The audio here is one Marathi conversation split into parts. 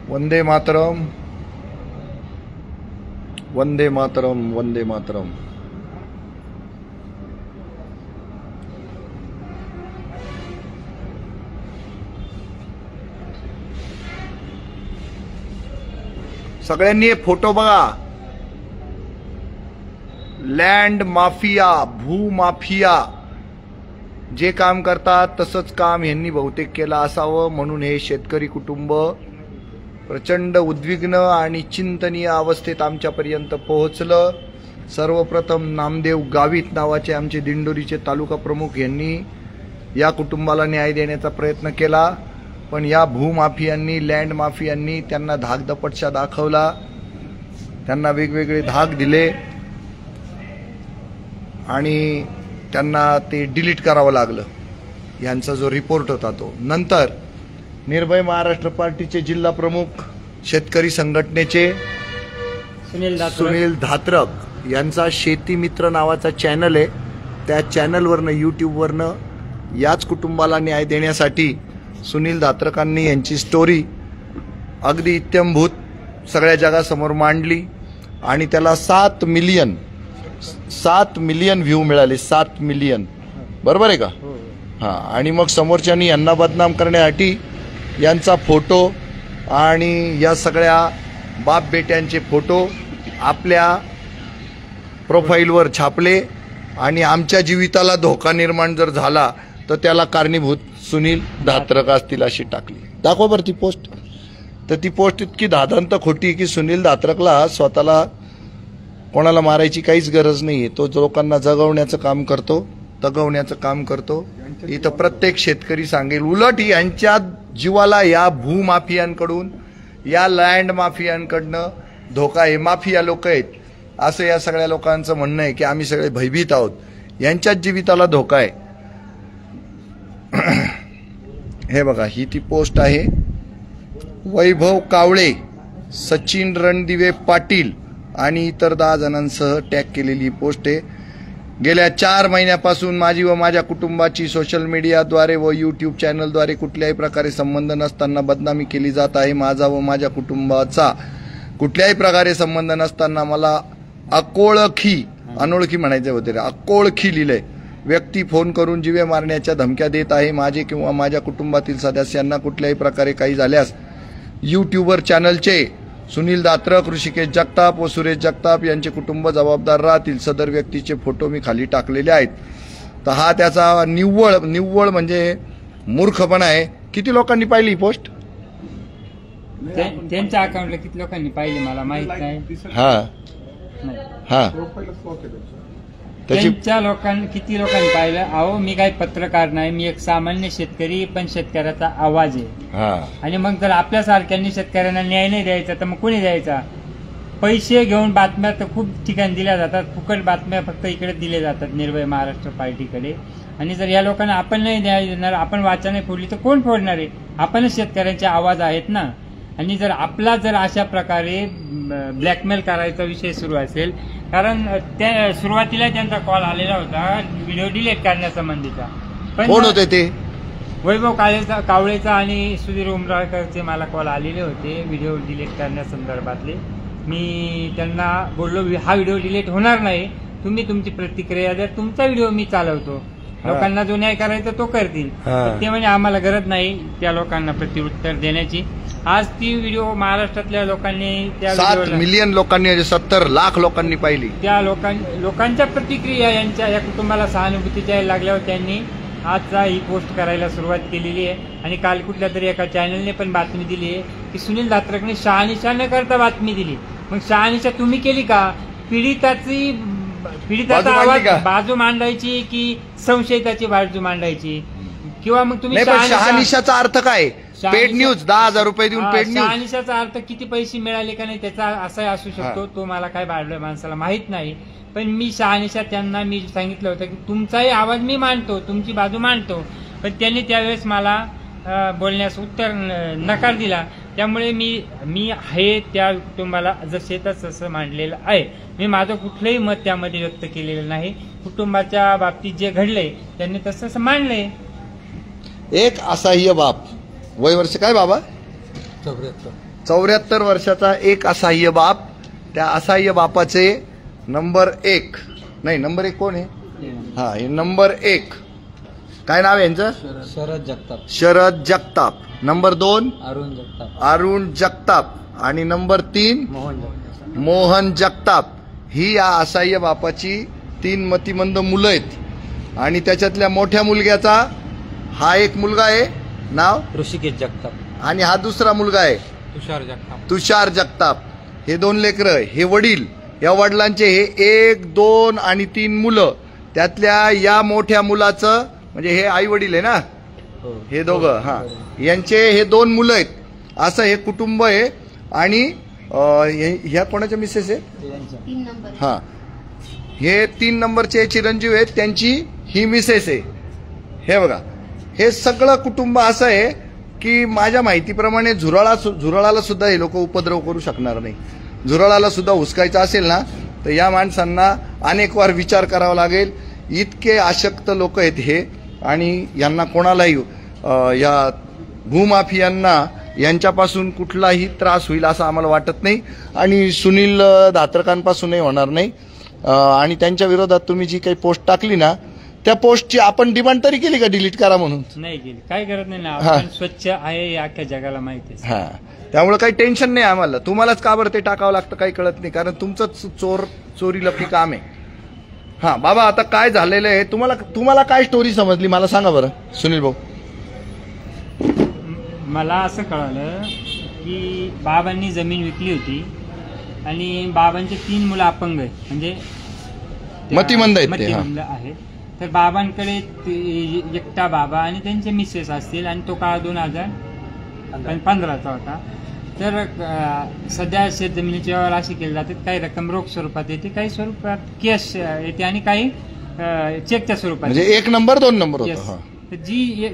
वंदे मातरम, वंदे मातरम, वंदे मातरम। सगळ्यांनी हे फोटो बघा। लँड माफिया, भूमाफिया जे काम करतात तसंच काम यांनी बहुतेक केलं असावं, म्हणून हे शेतकरी कुटुंब प्रचंड उद्विग्न आणि चिंतनीय अवस्थेत आमच्यापर्यंत पोहोचलं। सर्वप्रथम नामदेव गावित नावाचे आमचे दिंडोरीचे तालुका प्रमुख यांनी या कुटुंबाला न्याय देण्याचा प्रयत्न केला, पण या भूमाफियांनी, लँड माफियांनी त्यांना धाकदपटशा दाखवला, त्यांना वेगवेगळे धाक दिले आणि त्यांना ते डिलीट करावं लागलं। यांचा जो रिपोर्ट होता तो नंतर निर्भय महाराष्ट्र पार्टीचे जिल्हा प्रमुख, शेतकरी संघटनेचे सुनील धात्रक यांचा शेती मित्र नावाचा चॅनल आहे, त्या चॅनलवरनं, यूट्यूबवरनं याच कुटुंबाला न्याय देण्यासाठी सुनील धात्रकांनी यांची स्टोरी अगदी इत्थंभूत सगळ्या जगासमोर मांडली आणि त्याला 7 मिलियन व्ह्यू मिळाले। 7 मिलियन, बरोबर आहे का? हां। आणि मग समोरच्यांनी यांना बदनाम करण्यासाठी यांचा फोटो आणि या सगळ्या बाप बेट्यांचे फोटो आपल्या प्रोफाईलवर छापले आणि आमच्या जीविताला धोका निर्माण जर झाला तर त्याला कारणीभूत सुनील धात्रक असतील अशी टाकली। दाखवा बरं ती पोस्ट। तर ती पोस्ट इतकी धादांत खोटी की सुनील धात्रकला स्वतःला कोणाला मारायची काहीच गरज नाहीये, तो लोकांना जगवण्याचं काम करतो, तगवण्याचं काम करतो। इथं प्रत्येक शेतकरी सांगेल, उलट यांच्या जीवाला या भूमाफियांकडून, या लँड माफियांकडनं धोका आहे। माफिया लोक आहेत असं या सगळ्या लोकांचं म्हणणं आहे की आम्ही सगळे भयभीत आहोत, यांच्याच जीविताला धोका आहे। हे बघा, ही ती पोस्ट आहे। वैभव कावळे, सचिन रणदिवे पाटील आणि इतर 10 जणांसह टॅग केलेली पोस्ट आहे। गेल्या 4 महिन्यापासून माझी व माझ्या कुटुंबाची सोशल मीडियाद्वारे व यूट्यूब चॅनलद्वारे कुठल्याही प्रकारे संबंध नसताना बदनामी केली जात आहे। माझा व माझ्या कुटुंबाचा कुठल्याही प्रकारे संबंध नसताना मला अनोळखी म्हणायचे होते रे, अकोळखी लिहिलंय व्यक्ती फोन करून जीवे मारण्याच्या धमक्या देत आहे। माझे किंवा माझ्या कुटुंबातील सदस्यांना कुठल्याही प्रकारे काही झाल्यास यूट्यूबर चॅनलचे सुनील धात्रक, ऋषिकेश जगताप व सुरेश जगताप यांचे कुटुंब जबाबदार राहतील। सदर व्यक्तीचे फोटो मी खाली टाकलेले आहेत। तर हा त्याचा निव्वळ म्हणजे मूर्खपणा आहे। किती लोकांनी पाहिली ही पोस्ट? त्यांच्या अकाउंटला किती लोकांनी पाहिली मला माहित नाही। त्यांच्या लोकांनी किती लोकांनी पाहिलं? अहो, मी काही पत्रकार नाही, मी एक सामान्य शेतकरी, पण शेतकऱ्याचा आवाज आहे। आणि मग जर आपल्यासारख्यांनी शेतकऱ्यांना न्याय नाही द्यायचा तर मग कोणी द्यायचा? पैसे घेऊन बातम्या तर खूप ठिकाणी दिल्या जातात, फुकट बातम्या फक्त इकडे दिल्या जातात निर्भय महाराष्ट्र पार्टीकडे। आणि जर या लोकांना आपण नाही न्याय देणार, आपण वाचा नाही फोडली तर कोण फोडणार आहे? आपणच शेतकऱ्यांचे आवाज आहेत ना। आणि जर आपला अशा प्रकारे ब्लॅकमेल करायचा विषय सुरू असेल, कारण त्या सुरुवातीला त्यांचा कॉल आलेला होता व्हिडिओ डिलीट करण्यासंबंधीचा, पण कोण होते ते? वैभव कावळेचा आणि सुधीर उमराळकरचे मला कॉल आलेले होते व्हिडिओ डिलीट करण्यासंदर्भातले। मी त्यांना बोललो हा व्हिडिओ डिलीट होणार नाही, तुम्ही तुमची प्रतिक्रिया द्या, तुमचा व्हिडिओ मी चालवतो, लोकांना जो न्याय करायचा तो करतील। ते म्हणजे आम्हाला गरज नाही त्या लोकांना प्रत्युत्तर देण्याची। आज ती व्हिडिओ महाराष्ट्रातल्या लोकांनी, त्या 7 मिलियन लोकांनी, 70 लाख लोकांनी पाहिली। त्या लोकांच्या प्रतिक्रिया या कुटुंबाला सहानुभूतीच्या लागल्यावर त्यांनी आजचा ही पोस्ट करायला सुरुवात केलेली आहे। आणि काल कुठल्या तरी एका चॅनलने पण बातमी दिली आहे की सुनील धात्रकने शहानिशा न करता बातमी दिली। मग शहानिशा तुम्ही केली का? पीडिताचा आवाज बाजू मांडायची की संशयिताची बाजू मांडायची? किंवा मग तुम्ही शहानिशाचा अर्थ काय? पेड न्यूज 10,000 रुपये देऊन पेड न्यूज। शहानिशाचा अर्थ किती पैसे मिळाले का नाही त्याचा असा असू शकतो, तो मला काय बाळल्या माणसाला माहित नाही। पण मी शहानिशा त्यांना मी सांगितलं होतं की तुमचाही आवाज मी मांडतो, तुमची बाजू मांडतो, पण त्यांनी त्यावेळेस मला बोलण्यास नकार दिला। त्यामुळे मी हे त्या कुटुंबाला जसे तसं मांडलेलं आहे। मी माझं कुठलंही मत त्यामध्ये व्यक्त केलेलं नाही। कुटुंबाच्या बाबतीत जे घडलंय त्यांनी तसं मांडलंय। एक असहाय्य बाप, वय वर्ष काय बाबा? 74 वर्षाचा एक असहाय्य बाप. त्या असहाय्य बापाचे नंबर 1 कोण आहे? हा, हे नंबर 1 काय नाव आहे यांचं? शरद जगताप. नंबर 2 अरुण जगताप आणि नंबर 3 मोहन जगताप. ही या असहाय्य बापाची 3 मतिमंद मुलं आहेत. आणि त्याच्यातल्या मोठ्या मुलग्याचा हा एक मुलगा आहे, नाव ऋषिकेश जगताप, आणि हा दुसरा मुलगा आहे तुषार जगताप. हे 2 लेकरं, हे वडील. या वडिलांचे हे 1, 2 आणि 3 मुलं. त्यातल्या या मोठ्या मुलाचं म्हणजे हे आई वडील आहे ना, हे दोघं. हा, यांचे हे 2 मुलं आहेत. असं हे कुटुंब आहे. आणि ह्या कोणाच्या मिसेस आहे? 3 नंबर. हा, हे 3 नंबरचे चिरंजीव आहेत, त्यांची ही मिसेस आहे. हे बघा, हे सगळं कुटुंब असं आहे की माझ्या माहितीप्रमाणे झुरळाला सुद्धा हे लोक उपद्रव करू शकणार नाही. झुरळाला सुद्धा हुसकायचं असेल ना तर या माणसांना अनेक वार विचार करावा लागेल. इतके अशक्त लोक आहेत हे. आणि यांना कोणालाही या भूमाफियांना यांच्यापासून कुठलाही त्रास होईल असं आम्हाला वाटत नाही. आणि सुनील धात्रकांपासूनही होणार नाही. आणि त्यांच्या विरोधात तुम्ही जी काही पोस्ट टाकली ना, त्या पोस्टची आपण डिमांड तरी केली का डिलीट करा म्हणून? नाही केली, काय करत नाही ना. आपण स्वच्छ आहे हे अख्ख्या जगाला माहिती आहे. हा, त्यामुळे काही टेन्शन नाही आम्हाला. तुम्हालाच का बरं ते टाकावं लागतं काही कळत नाही, कारण तुमचंच चोरी लपी काम आहे. हा बाबा, आता काय झालेलं आहे तुम्हाला काय स्टोरी समजली मला सांगा बरं सुनील भाऊ. मला असं कळालं की बाबांनी जमीन विकली होती आणि बाबांचे 3 मुलं अपंग आहेत, म्हणजे मतिमंद आहेत. मतिमंद आहेत. तर बाबांकडे एकटा बाबा आणि त्यांचे मिसेस असतील. आणि तो काळ 2015चा होता. तर सध्या शेतजमिनीचे व्यवहार असे केले जातात, काही रक्कम रोख स्वरूपात येते, काही स्वरूपात कॅश येते आणि काही चेकच्या स्वरूपात. म्हणजे 1 नंबर 2 नंबर होता. तर जी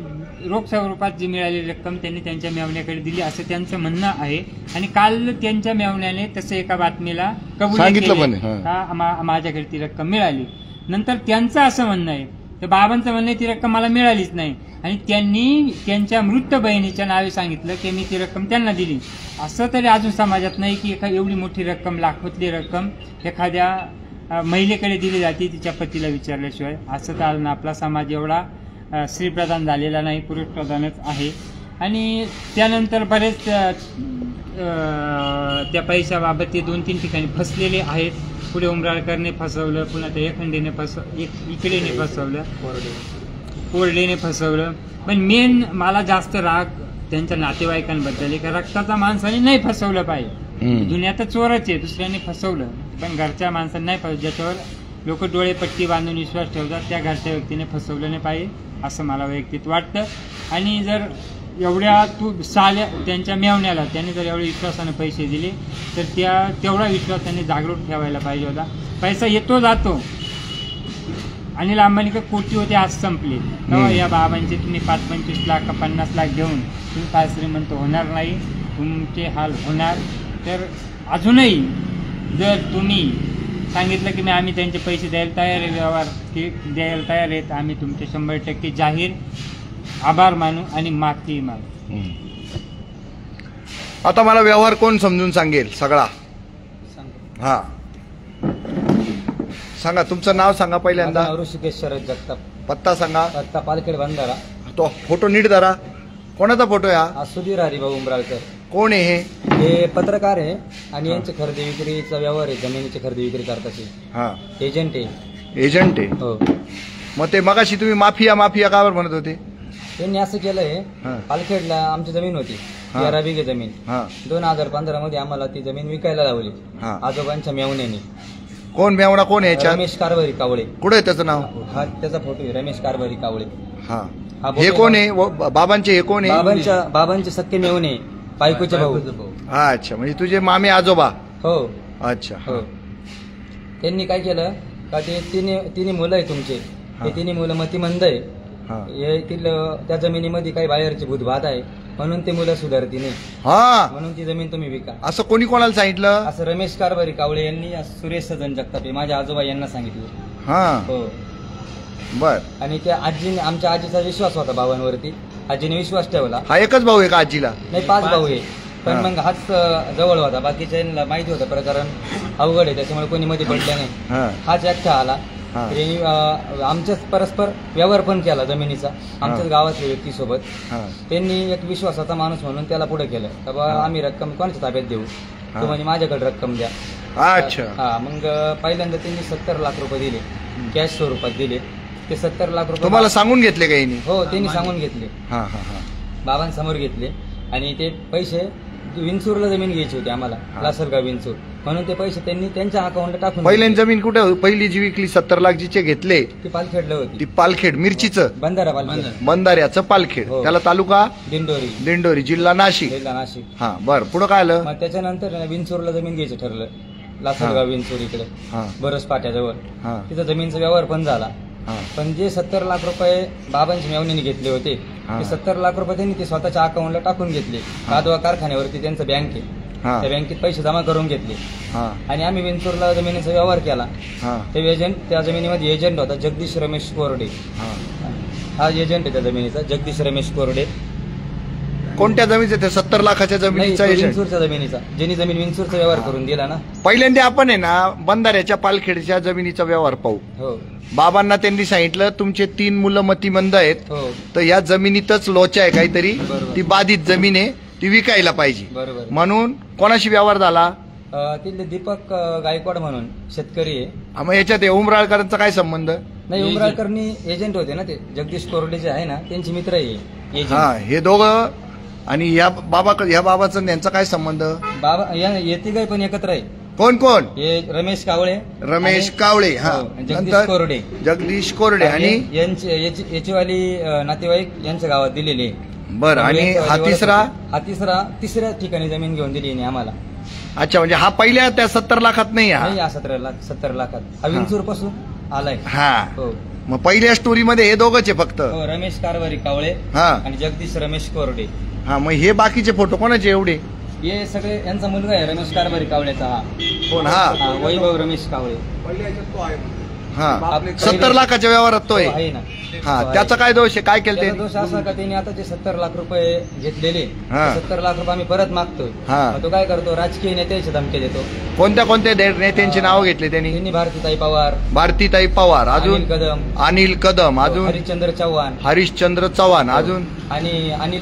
रोख स्वरूपात जी मिळालेली रक्कम त्यांनी त्यांच्या मेव्हण्याकडे दिली असं त्यांचं म्हणणं आहे. आणि काल त्यांच्या मेव्हण्याने तसं एका बातमीला कबूल केलं का माझ्याकडे ती रक्कम मिळाली. नंतर त्यांचं असं म्हणणं आहे, तर बाबांचं म्हणणं आहे ती रक्कम मला मिळालीच नाही. आणि त्यांनी त्यांच्या मृत बहिणीच्या नावे सांगितलं की मी ती रक्कम त्यांना दिली. असं तरी अजून समाजात नाही की एवढी मोठी रक्कम, लाखोतली रक्कम एखाद्या महिलेकडे दिली जाते तिच्या पतीला विचारल्याशिवाय. असं तर अजून आपला समाज एवढा स्त्रीप्रधान झालेला नाही, पुरुषप्रधानच आहे. आणि त्यानंतर बरेच त्या पैशाबाबत ते 2-3 ठिकाणी फसलेले आहेत. पुढे उमराळकरने फसवलं, पुन्हा त्या एखंडीने इकडेने फसवलं, कोरडेने फसवलं. पण मेन मला जास्त राग त्यांच्या नातेवाईकांबद्दल आहे का रक्ताचा माणसाने नाही फसवलं पाहिजे. दुनियात चोरच आहे, दुसऱ्याने फसवलं पण घरच्या माणसाने नाही फसवलं. ज्याच्यावर लोक डोळेपट्टी बांधून विश्वास ठेवतात त्या घरच्या व्यक्तीने फसवलं नाही पाहिजे असं मला वैयक्तिक वाटतं. आणि जर एवढ्या त्यांच्या मेव्हण्याला त्यांनी जर एवढ्या विश्वासाने पैसे दिले तर तेवढा विश्वास त्यांनी जागरूक ठेवायला पाहिजे होता. पैसा येतो जातो. अनिल अंबानी का कोटी होते, आज संपले. तेव्हा या बाबांचे तुम्ही 5-25 लाख 50 लाख घेऊन तुम्ही फार श्रीमंत होणार नाही, तुमचे हाल होणार. तर अजूनही जर तुम्ही सांगितलं की आम्ही त्यांचे पैसे द्यायला तयार आहे, व्यवहार द्यायला तयार आहेत, आम्ही तुमचे 100% जाहीर आभार मानू आणि माफी मागू. आता मला व्यवहार कोण समजून सांगेल सगळा? हा सांगा, तुमचं नाव सांगा पहिल्यांदा. ऋषिकेश शरद जगताप. पत्ता सांगा. पत्ता पालखेड बंधारा. तो फोटो नीट धरा. कोणाचा फोटो आहे हा? सुधीर हरिभाऊ उमराळकर. कोण आहे हे? पत्रकार आहे आणि यांचे खरेदी विक्रीचा व्यवहार आहे, जमिनीची खरेदी विक्री करतात. हा, एजंट आहे. एजंट आहे. हो. मग ते मगाशी तुम्ही माफिया का बरं म्हणत होते? त्यांनी असं केलंय, पालखेडला आमची जमीन होती 11 बिघे जमीन. 2015 मध्ये आम्हाला ती जमीन विकायला लावली आजोबांच्या मेव्हण्याने. कोण मेवणा कोण आहे? रमेश कारभारी कावळे. कुठे आहे त्याचं नाव? हा त्याचा फोटो आहे, रमेश कारभारी कावळे. हा, हे कोण आहे? बाबांचे हे कोण आहे? बाबांचे सख्खे मेव्हणे, बायकोचे भाऊ. अच्छा, म्हणजे तुझे मामे आजोबा. हो. अच्छा. हो. त्यांनी काय केलं का ते तिन्ही मुलं आहे तुमचे, ते तिन्ही मुलं मतिमंद आहे. त्या जमिनीमध्ये काही बाहेरचे भूतभात आहे म्हणून ते मुलं सुधारती नाही, म्हणून ती जमीन तुम्ही विका. असं कोणी कोणाला सांगितलं? असं रमेश कारभारी कावळे यांनी, सुरेश सजन जगताप माझ्या आजोबा यांना सांगितलं. हो. बर. आणि त्या आजीने, आमच्या आजीचा विश्वास होता बाबांवरती, आजीने विश्वास ठेवला. हा एकच भाऊ आहे का आजीला? नाही, 5 भाऊ आहे. पण हा. मग हाच जवळ होता, बाकीच्या माहिती होतं प्रकरण अवघड आहे, त्याच्यामुळे कोणी मध्ये पडलं नाही. हा हाच एकटा आला. हा. त्यांनी आमच्याच परस्पर व्यवहार पण केला जमिनीचा, आमच्याच गावातल्या व्यक्तीसोबत. हा त्यांनी एक विश्वासाचा माणूस म्हणून त्याला पुढे केलं, तर बा आम्ही रक्कम कोणाच्या ताब्यात देऊ, हा. तो म्हणे माझ्याकडे रक्कम द्या. अच्छा हा, मग पहिल्यांदा त्यांनी 70 लाख रुपये दिले, कॅश स्वरूपात दिले. ते 70 लाख रुपये तुम्हाला सांगून घेतले का यांनी? हो, त्यांनी सांगून घेतले, हा हा हा बाबांसमोर घेतले. आणि ते पैसे विंचूरला जमीन घ्यायची होती आम्हाला, लासलगाव विंचूर, म्हणून ते पैसे त्यांनी त्यांच्या अकाउंटला टाकून पहिल्यांदा जमीन कुठे पहिली जी विकली 70 लाख जिचे घेतले ती पालखेडला होती, ती पालखेड मिरचीचं बंधारा पालखेड, बंधाऱ्याचं पालखेड, हो. त्याला तालुका दिंडोरी, दिंडोरी, जिल्हा नाशिक. जिल्हा नाशिक. हा बर, पुढं काय आलं? मग त्याच्यानंतर विंचूरला जमीन घ्यायचं ठरलं, लासलगाव विंचूर इकडे हा बरस पाट्याजवळ. हा तिथं जमीनचा व्यवहार पण झाला. हा पण जे 70 लाख रुपये बाबांच्या मेवणीने घेतले होते, हा. ते 70 लाख रुपये त्यांनी ते स्वतःच्या अकाउंटला टाकून घेतले. कादवा कारखान्यावरती त्यांचं बँक आहे, हा त्या बँकेत पैसे जमा करून घेतले. हा आणि आम्ही विंचूरला जमिनीचा व्यवहार केला. हा ते एजंट, त्या जमिनीमध्ये एजंट होता जगदीश रमेश कोरडे, हा हा एजंट आहे त्या जमिनीचा, जगदीश रमेश कोरडे. कोणत्या जमिनीचं? ते 70 लाखाच्या नाही, जमिनीचा तो एजंट. विंचूरच्या जमिनीचा, ज्यांनी जमीन विंचूरचा व्यवहार करून दिला ना. पहिल्यांदा आपण आहे ना बंधाऱ्याच्या पालखेडच्या जमिनीचा व्यवहार पाहू. हो बाबांना त्यांनी सांगितलं तुमचे 3 मुलं मतिमंद आहेत, हो तर या जमिनीतच लोचा आहे काहीतरी, बरोबर. ती बाधित जमीन आहे, ती विकायला पाहिजे. बरोबर. म्हणून कोणाशी व्यवहार झाला? तिथले दीपक गायकवाड म्हणून शेतकरी आहे. मग याच्यात उमराळकरांचा काय संबंध? नाही, उमराळकरनी एजंट होते ना, ते जगदीश कोरडे जे आहे ना, त्यांचे मित्र आहे एजंट. हा, हे दोघं. आणि ह्या बाबाचा आणि यांचा काय संबंध? बाबा येते काय पण एकत्र आहे. कोण कोण? हे रमेश कावळे, रमेश आणि- कावळे. हा, हो, जगदीश नंतर कोरडे. जगदीश कोरडे आणि याची वाली नातेवाईक यांच्या गावात दिलेले. बरं. आणि हा तिसऱ्या ठिकाणी जमीन घेऊन दिली यांनी आम्हाला. अच्छा, म्हणजे हा पहिल्या त्या 70 लाखात नाही हा? नाही, या 70 लाखात हा विंचूर पासून आलाय. हा, हो मग पहिल्या स्टोरी मध्ये हे दोघंच आहे फक्त? हो, रमेश कारभारी कावळे हा आणि जगदीश रमेश कोरडे. हा, मग हे बाकीचे फोटो कोणाचे एवढे? हे सगळे यांचा मुलगा आहे रमेश कारभारी कावळेचा. हा कोण? हा, वैभव रमेश कावळे. हा, 70 लाखाच्या व्यवहारात तो हो, आहे. आहे ना. हा, त्याचा काय दोष आहे? काय केलं त्याचा ते? दोष असा का त्यांनी आता जे 70 लाख रुपये घेतलेले, हा. 70 लाख रुपये आम्ही परत मागतोय. हा. मग तो काय करतो, राजकीय नेत्याचे धमके देतो. कोणत्या नेत्यांची नावं घेतली त्यांनी? त्यांनी भारतीताई पवार, भारतीताई पवार, अजून अनिल कदम, अनिल कदम, अजून हरिश्चंद्र चव्हाण, हरिश्चंद्र चव्हाण, अजून आणि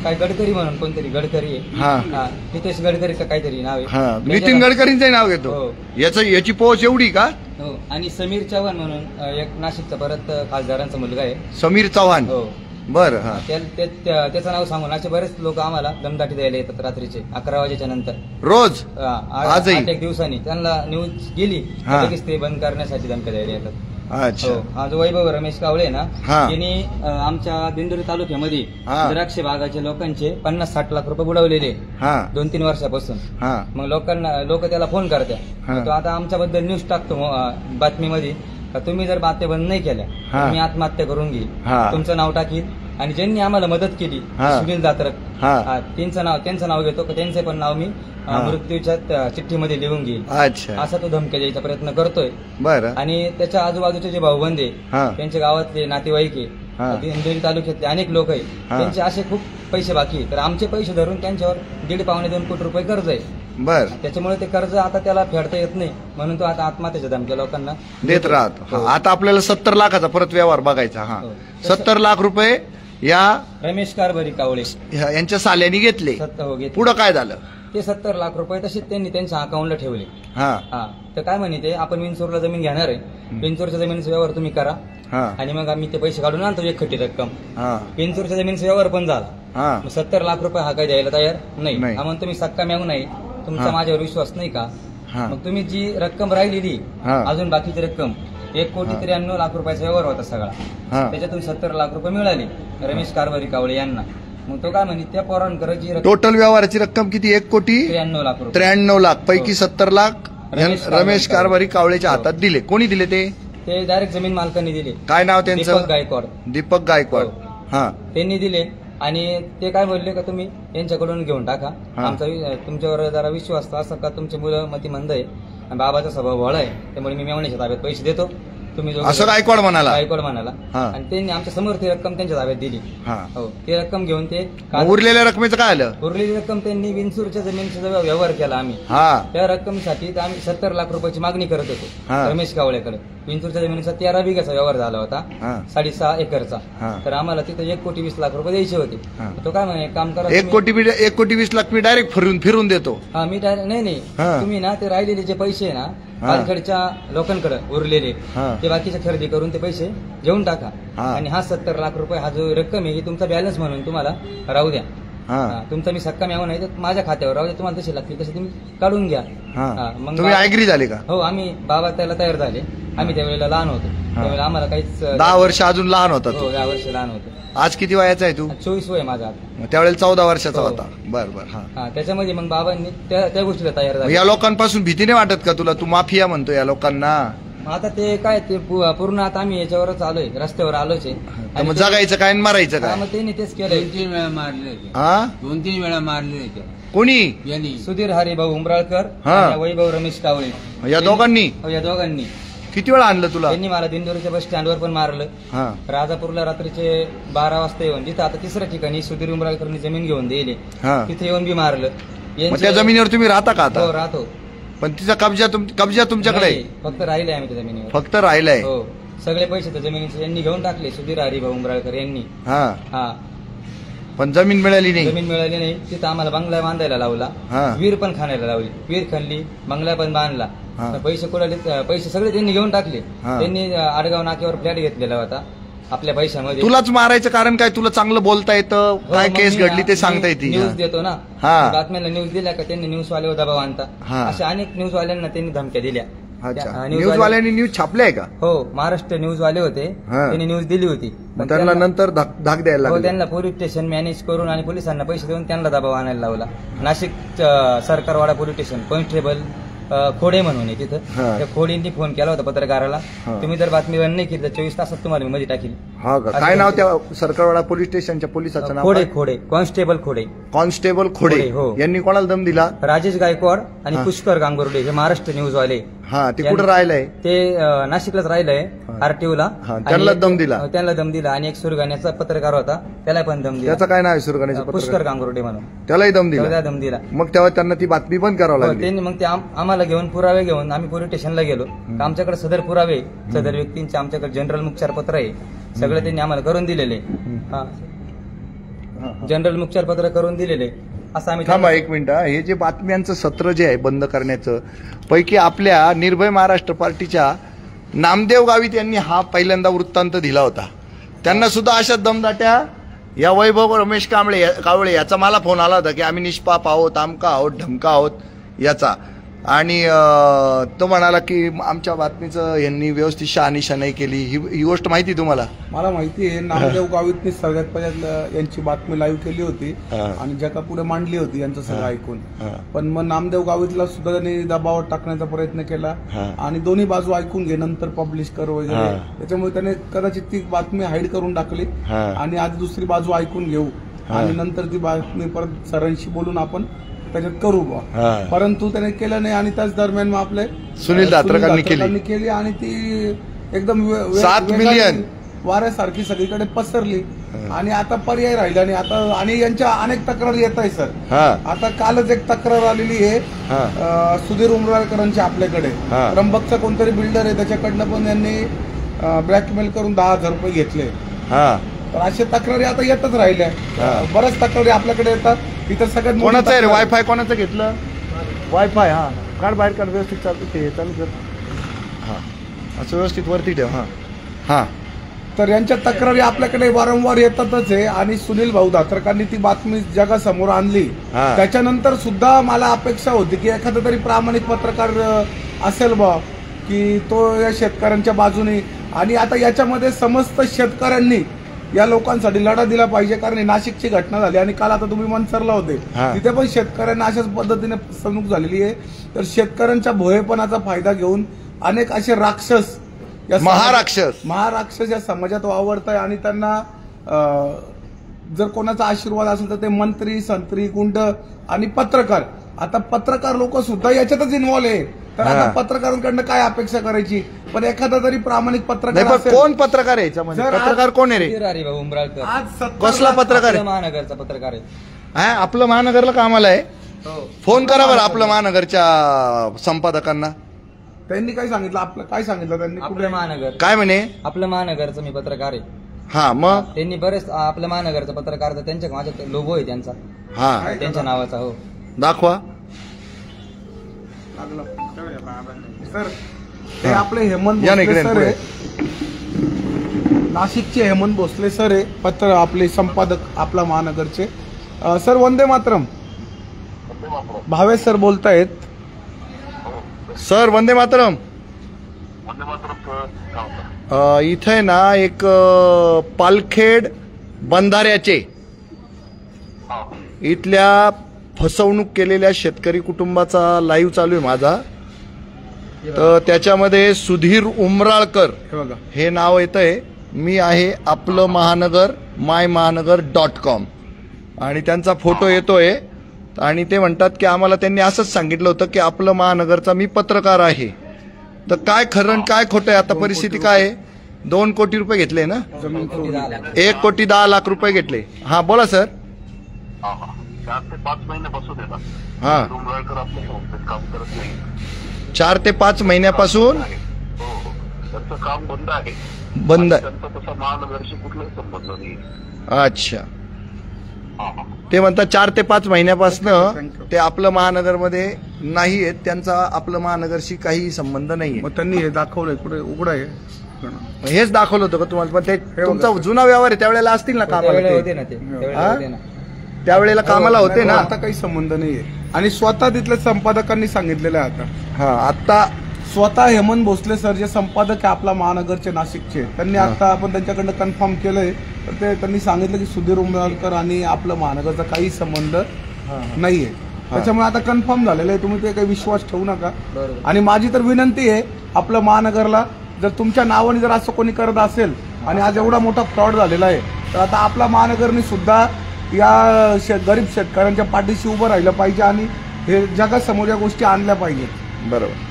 काय गडकरी म्हणून कोणतरी गडकरी आहे. हा हा, नितेश गडकरी का काहीतरी नाव हा, आहे. नितीन गडकरींचं नाव घेतो. हो. याची पोहोच एवढी का? हो, आणि समीर चव्हाण म्हणून एक नाशिकचा परत खासदारांचा मुलगा आहे. समीर चव्हाण. हो, बर. हा त्याचं नाव सांगून असे बरेच लोक आम्हाला दमदाटी द्यायला येतात रात्रीचे 11 वाजेच्या नंतर. रोज? आजही? 8 दिवसांनी त्यांना न्यूज गेली हा. लगेच ते बंद करण्यासाठी धमक्या द्यायला येतात. अच्छा. हो, हा जो वैभव रमेश कावळे आहे ना, हा. त्यांनी आमच्या दिंडोरी तालुक्यामध्ये हा. द्राक्ष बागाच्या लोकांचे 50-60 लाख रुपये बुडवलेले हा 2-3 वर्षापासून. हा मग लोक त्याला फोन करतात. हा. मग तो आता आमच्याबद्दल न्यूज टाकतो बातमीमध्ये का तुम्ही जर बातम्या बंद नाही केल्या हा. तर मी आत्महत्या करून घेईल, हा. तुमचं नाव टाकील. आणि ज्यांनी आम्हाला मदत केली हा. सुनील दात्रक, हा. त्यांचं नाव घेतो का त्यांचे पण नाव मी हा. मृत्यूच्या चिठ्ठीमध्ये लिहून घेईल, अच्छा. असा तो धमक्या द्यायचा प्रयत्न करतोय. बर. आणि त्याच्या आजूबाजूचे जे भाऊबंद आहे, हा. त्यांच्या गावातले नातेवाईक हा. आहे, दिंडोरी तालुक्यातले अनेक लोक आहे, हा. त्यांचे असे खूप पैसे बाकी आहे. तर आमचे पैसे धरून त्यांच्यावर 1.5-2 कोटी रुपये कर्ज आहे. बर. त्याच्यामुळे ते कर्ज आता त्याला फेडता येत नाही, म्हणून तो आता आत्महत्याच्या धमक्या लोकांना देत राहतो. हो. हा, आता आपल्याला 70 लाखाचा परत व्यवहार बघायचा. हा, हो. 70 लाख रुपये या रमेश कारभारी कावळे यांच्या साल्यानी घेतले. घेतले. पुढं काय झालं? ते 70 लाख रुपये तसेच त्यांनी त्यांच्या अकाउंटला ठेवले. हा हा, तर काय म्हणे ते, आपण विंचूरला जमीन घेणार आहे, विंचूरच्या जमिनीचा व्यवहार तुम्ही करा, हा आणि मग आम्ही ते पैसे काढून आणतो एकखट्टी रक्कम. हा विंचूरच्या जमिनीचा व्यवहार पण झाला. हा मग 70 लाख रुपये हा काय द्यायला तयार नाही. नाही. हा, म्हणतो तुम्ही सक्का मेव नाही, तुमचा हा. माझ्यावर विश्वास नाही का? हा. मग तुम्ही जी रक्कम राहिलेली हा. अजून बाकीची रक्कम 1,93 लाख रुपयाचा व्यवहार होता सगळा, हा. त्याच्यातून 70 लाख रुपये मिळाले रमेश कारभारी कावळे यांना. मग तो काय म्हणे, त्या पोरांकडे जी रक्कम टोटल व्यवहाराची रक्कम किती? 1,93,00,000 लाख रुपये 93 पैकी हो. 70 लाख रमेश कारभारी कावळेच्या हो. हातात दिले. कोणी दिले ते? ते डायरेक्ट जमीन मालकांनी दिले. काय नाव दीपक त्यांचं? गायकवाड. दीपक गायकवाड. हो. हा त्यांनी दिले, आणि ते काय बोलले का तुम्ही यांच्याकडून घेऊन टाका, हा. तुमच्यावर जरा विश्वास असं का तुमची मुलं मतिमंद आहे आणि बाबाचा स्वभाव भोळा आहे, त्यामुळे मी मेवण्याच्या ताब्यात पैसे देतो, तुम्ही असं गायकवाड म्हणाला. गायकवाड म्हणाला. हा. आणि त्यांनी आमच्या समोर ती रक्कम त्यांच्या ताब्यात दिली. हा. हो, ती रक्कम घेऊन ते मग उरलेल्या रकमेचं काय आलं? उरलेली रक्कम त्यांनी विंचूरच्या जमिनीचा जेव्हा व्यवहार केला आम्ही, हा. त्या रक्कमेसाठी आम्ही 70 लाख रुपयाची मागणी करत होतो हा. रमेश कावळेकडे. विंचूरच्या जमिनीचा 13 बिघाचा व्यवहार झाला होता, हा. 6.5 एकरचा. हा. तर आम्हाला तिथे 1,20,00,000 रुपये द्यायचे होते. हा. तो काय म्हणे, काम करा 1,20,00,000 मी डायरेक्ट फिरून देतो. हा, मी नाही हा. तुम्ही ना ते राहिलेले जे पैसे आहे ना हा. पालखेडच्या लोकांकडे उरलेले, हा. ते बाकीचे खरेदी करून ते पैसे घेऊन टाका. हा. आणि हा 70 लाख रुपये हा जो रक्कम आहे ही तुमचा बॅलन्स म्हणून तुम्हाला राहू द्या. हा. हा, तुमचा मी सक्का मिळावं नाही तर माझ्या खात्यावर राहू द्या, तुम्हाला तसे लागतील तसे तुम्ही काढून घ्या. हा. हा, मग तुम्ही ऍग्री झाले का? हो, आम्ही बाबा त्याला तयार झाले. आम्ही त्यावेळेला लहान होतो, त्यावेळेला आम्हाला काहीच 10 वर्ष अजून लहान होता तू. हो, 10 वर्ष लहान होतो. आज किती वयाचा आहे तू? 24 वय माझा आता. त्यावेळेला 14 वर्षाचा हो. होता. बर. हा. हा, त्याच्यामध्ये मग बाबांनी त्या गोष्टीला तयार मग झाले. या लोकांपासून भीती नाही वाटत का तुला? तू माफिया म्हणतो या लोकांना. आता ते काय ते पूर्ण आता आम्ही याच्यावरच आलोय, रस्त्यावर आलोच आहे. तर मग जगायचं काय आणि मारायचं हा, काय? मग त्यांनी तेच केलंय. 2-3 वेळा मारले, हा. 2-3 वेळा मारले कोणी? यांनी. सुधीर हरिभाऊ उंबराळकर हा. आणि वैभव रमेश कावळे या दोघांनी? हो, या दोघांनी. किती वेळा आणलं तुला? त्यांनी मला दिंडोरीच्या बस स्टँडवर पण मारलं. हा. राजापूरला रात्रीचे 12 वाजता येऊन, जिथं आता तिसऱ्या ठिकाणी सुधीर उंबराळकरनी जमीन घेऊन दिली, हा. तिथे येऊन बी मारलं. मग त्या जमिनीवर तुम्ही राहता का हो, आता? राहतो. पण तिचा कब्जा तुमच्याकडे आहे? नाही, फक्त राहिले आम्ही त्या जमिनीवर. फक्त राहिलाय. हो, सगळे पैसे त्या जमिनीचे यांनी घेऊन टाकले, सुधीर हरिभाऊ उंबराळकर यांनी. हा. हा, पण जमीन मिळाली नाही. जमीन मिळाली नाही. तिथं आम्हाला बंगला बांधायला लावला, हा. विहीर पण खाण्याला लावली, विहीर खणली, बंगला पण बांधला. हा. तर पैसे कुणाले, पैसे सगळे त्यांनी घेऊन टाकले. हा. त्यांनी आडगाव नाक्यावर फ्लॅट घेतलेला होता आपल्या पैशामध्ये. तुलाच मारायचं कारण काय? तुला चांगलं बोलता येतं, हो, काय मग केस मी घडली ते सांगता येते. न्यूज देतो ना, हा. बातम्याला न्यूज दिल्या का त्यांनी न्यूज वाल्यावर दबाव आणता. हा. अशा अनेक न्यूज वाल्यांना त्यांनी धमक्या दिल्या. अच्छा. न्यूज न्यूजवाल्यांनी न्यूज छापल्याय का? हो, महाराष्ट्र न्यूज वाले होते, हा. त्यांनी न्यूज दिली होती. मग त्यांना नंतर धाक द्यायला हो, लागले. त्यांना पोलीस स्टेशन मॅनेज करून आणि पोलिसांना पैसे देऊन त्यांना दबाव आणायला लावला. Nashik Sarkarwada police station constable Khode म्हणून आहे तिथं. हा. त्या खोडेंनी फोन केला होता पत्रकाराला, हा. तुम्ही जर बातमी बंद नाही केली तर 24 तासात तुम्हाला मी मध्ये टाकील. हा का? काय नाव त्या सरकारवाडा पोलीस स्टेशनच्या पोलिसाचं नाव? खोडे कॉन्स्टेबल खोडे. कॉन्स्टेबल खोडे. खोडे, हो. यांनी कोणाला दम दिला? राजेश गायकवाड आणि हा. पुष्कर गांगुर्डे हे महाराष्ट्र न्यूज वाले. हा. ते कुठं राहिलंय? ते नाशिकलाच राहिलंय, हा. आरटीओला. हा, त्यांना दम दिला. त्यांना दम दिला. आणि एक सुरगाण्याचा पत्रकार होता, त्याला पण दम दिला. त्याचं काय नाव आहे सुरगाण्याचं पुष्कर पत्रकार? गांगुर्डे म्हणून. त्यालाही दम दिला. त्याला दम दिला. मग तेव्हा त्यांना ती बातमी बंद करावं हो, लागली. त्यांनी मग ते आम्हाला घेऊन पुरावे घेऊन आम्ही पोलीस स्टेशनला गेलो. तर आमच्याकडे सदर पुरावे, सदर व्यक्तींचे आमच्याकडे जनरल मुखचार पत्र आहे, सगळं त्यांनी आम्हाला करून दिलेले. हा, हा. जनरल मुखचार पत्र करून दिलेले. असं आम्ही थांबा एक मिनिट. हे जे बातम्यांचं सत्र जे आहे बंद करण्याचं, पैकी आपल्या निर्भय महाराष्ट्र पार्टीच्या नामदेव गावित यांनी हा पहिल्यांदा वृत्तांत दिला होता. त्यांना सुद्धा अशा दमदाट्या या वैभव रमेश कावळे याचा मला फोन आला होता की आम्ही निष्पाप आहोत, आमका आहोत, ढमका आहोत याचा. आणि तो म्हणाला की आमच्या बातमीचं यांनी व्यवस्थित शहानिशा नाही केली. ही गोष्ट माहिती तुम्हाला? मला माहिती आहे. नामदेव गावितनी सगळ्यात पहिल्यांदा यांची बातमी लाईव्ह केली होती आणि जगापुढे मांडली होती यांचं सगळं ऐकून. पण मग नामदेव गावितला सुद्धा त्यांनी दबावात टाकण्याचा प्रयत्न केला आणि दोन्ही बाजू ऐकून घे नंतर पब्लिश कर वगैरे. त्याच्यामुळे त्याने कदाचित ती बातमी हाईड करून टाकली आणि आज दुसरी बाजू ऐकून घेऊ आणि नंतर ती बातमी परत सरांशी बोलून आपण त्याच्यात करू बा. परंतु त्याने केलं नाही आणि त्याच दरम्यान मग आपले सुनील दात्रकांनी केली आणि ती एकदम 7 मिलियन वाऱ्यासारखी सगळीकडे पसरली. आणि आता पर्याय राहिला नाही. आता आणि यांच्या अनेक तक्रारी येत आहे सर. आता कालच एक तक्रार आलेली आहे सुधीर उमराळकरांची आपल्याकडे. त्र्यंबकचा कोणतरी बिल्डर आहे, त्याच्याकडनं पण यांनी ब्लॅकमेल करून 10,000 रुपये घेतले. तर अशा तक्रारी आता येतच राहिल्या. बऱ्याच तक्रारी आपल्याकडे येतात. इथं सगळ्यात कोणाचं आहे रे? वायफाय कोणाचं घेतलं? वायफाय. हा, काढ बाहेर काढ, व्यवस्थित चालू ते चालू कर. हा, असं व्यवस्थित वरती ठेव. हा हा. तर यांच्या तक्रारी आपल्याकडे वारंवार येतातच आहे. आणि सुनील भाऊ दात्रकांनी ती बातमी जगासमोर आणली. त्याच्यानंतर सुद्धा मला अपेक्षा होती की एखादा तरी प्रामाणिक पत्रकार असेल बा की तो या शेतकऱ्यांच्या बाजूने. आणि आता याच्यामध्ये समस्त शेतकऱ्यांनी या लोकांसाठी लढा दिला पाहिजे. कारण नाशिकची घटना झाली आणि काल आता तुम्ही मनसरला होते, तिथे पण शेतकऱ्यांना अशाच पद्धतीने फसवणूक झालेली आहे. तर शेतकऱ्यांच्या भोळेपणाचा फायदा घेऊन अनेक असे राक्षस, महाराक्षस या समाजात वावरत आहे. आणि त्यांना जर कोणाचा आशीर्वाद असेल तर ते मंत्री, संत्री, गुंड आणि पत्रकार. आता पत्रकार लोक सुद्धा याच्यातच इन्व्हॉल्व आहे. तर आता पत्रकारांकडनं काय अपेक्षा करायची? पण एखादा तरी प्रामाणिक नाही, पत्रकार पण असेल. कोण पत्रकार आहे याच्यामध्ये? जर आज- पत्रकार कोण आहे रे? सुधीर हरिभाऊ उंबराळकर आज 70 कसला लाख- पत्रकार आपलं आहे? महानगरचा पत्रकार आहे. हा, आपलं महानगरला कामाला आहे. हो. फोन करा बरं आपलं महानगरच्या संपादकांना. त्यांनी काय सांगितलं? आपलं काय सांगितलं त्यांनी? आपलं महानगर काय म्हणे? आपलं महानगरचं मी पत्रकार आहे. हा, मग त्यांनी बरेच आपलं महानगरचं पत्रकार तर त्यांच्या माझ्या लोगो आहे त्यांचा, हा, त्यांच्या नावाचा. हो. दाखवा. सर ते आपले हेमंत या ना भोसले इकडे, सर आहे, नाशिकचे हेमंत भोसले सर आहे, पत्र आपले संपादक आपला महानगरचे. सर वंदे मातरम. भावे सर बोलतायत. सर वंदे मातरम. इथे ना एक पालखेड बंधाऱ्याचे इथल्या फसवणूक केलेल्या शेतकरी कुटुंबाचा लाईव्ह चालू आहे माझा. तर त्याच्यामध्ये सुधीर उमराळकर हे बघा, हे नाव येतंय. मी आहे आपलं महानगर mymahanagar.com आणि त्यांचा फोटो येतोय आणि ते म्हणतात की आम्हाला त्यांनी असंच सांगितलं होतं की आपलं महानगरचा मी पत्रकार आहे. तर काय खरं आणि काय खोटं आहे आता? परिस्थिती काय आहे? 2 कोटी रुपये घेतले ना? जमीन चोरी. 1,10,00,000 रुपये घेतले. हा, बोला सर. 4 ते 5 महिन्यापासून येतात. हा, उंबराळकर आपल्या संस्थेत काम करत नाही. 4 ते 5 महिन्यापासून हो, त्यांचं काम बंद आहे. बंद आहे. त्यांचा तसा महानगरशी कुठलाही संबंध नाही. अच्छा. ते म्हणतात 4 ते 5 महिन्यापासून ते आपलं महानगरमध्ये नाही आहेत, त्यांचा आपलं महानगरशी काही संबंध नाहीये. मग त्यांनी हे दाखवलंय कुठे? उघड आहे. हेच दाखवलं होतं का तुम्हाला? पण ते तुमचा जुना व्यवहार आहे, त्यावेळेला असतील ना कामाला त्यावेळेला ते? होते ना ते, त्यावेळेला हा? होते ना. त्यावेळेला कामाला होते ना? आता काही संबंध नाहीये. आणि स्वतः तिथल्या संपादकांनी सांगितलेलं आहे आता. हा, आता स्वतः हेमंत भोसले सर जे संपादक आहे आपला महानगरचे नाशिकचे, त्यांनी आता आपण त्यांच्याकडनं कन्फर्म केलंय. तर ते त्यांनी सांगितलं की सुधीर उमराळकर आणि आपलं महानगरचा काही संबंध नाहीये. त्याच्यामुळे आता कन्फर्म झालेलं आहे. तुम्ही ते काही विश्वास ठेवू नका. बरोबर. आणि माझी तर विनंती आहे आपलं महानगरला, जर तुमच्या नावाने जर असं कोणी करत असेल आणि आज एवढा मोठा फ्रॉड झालेला आहे, तर आता आपला महानगरने सुद्धा या गरीब शेतकऱ्यांच्या पाठीशी उभं राहिलं पाहिजे आणि हे जगासमोर या गोष्टी आणल्या पाहिजेत. बरोबर.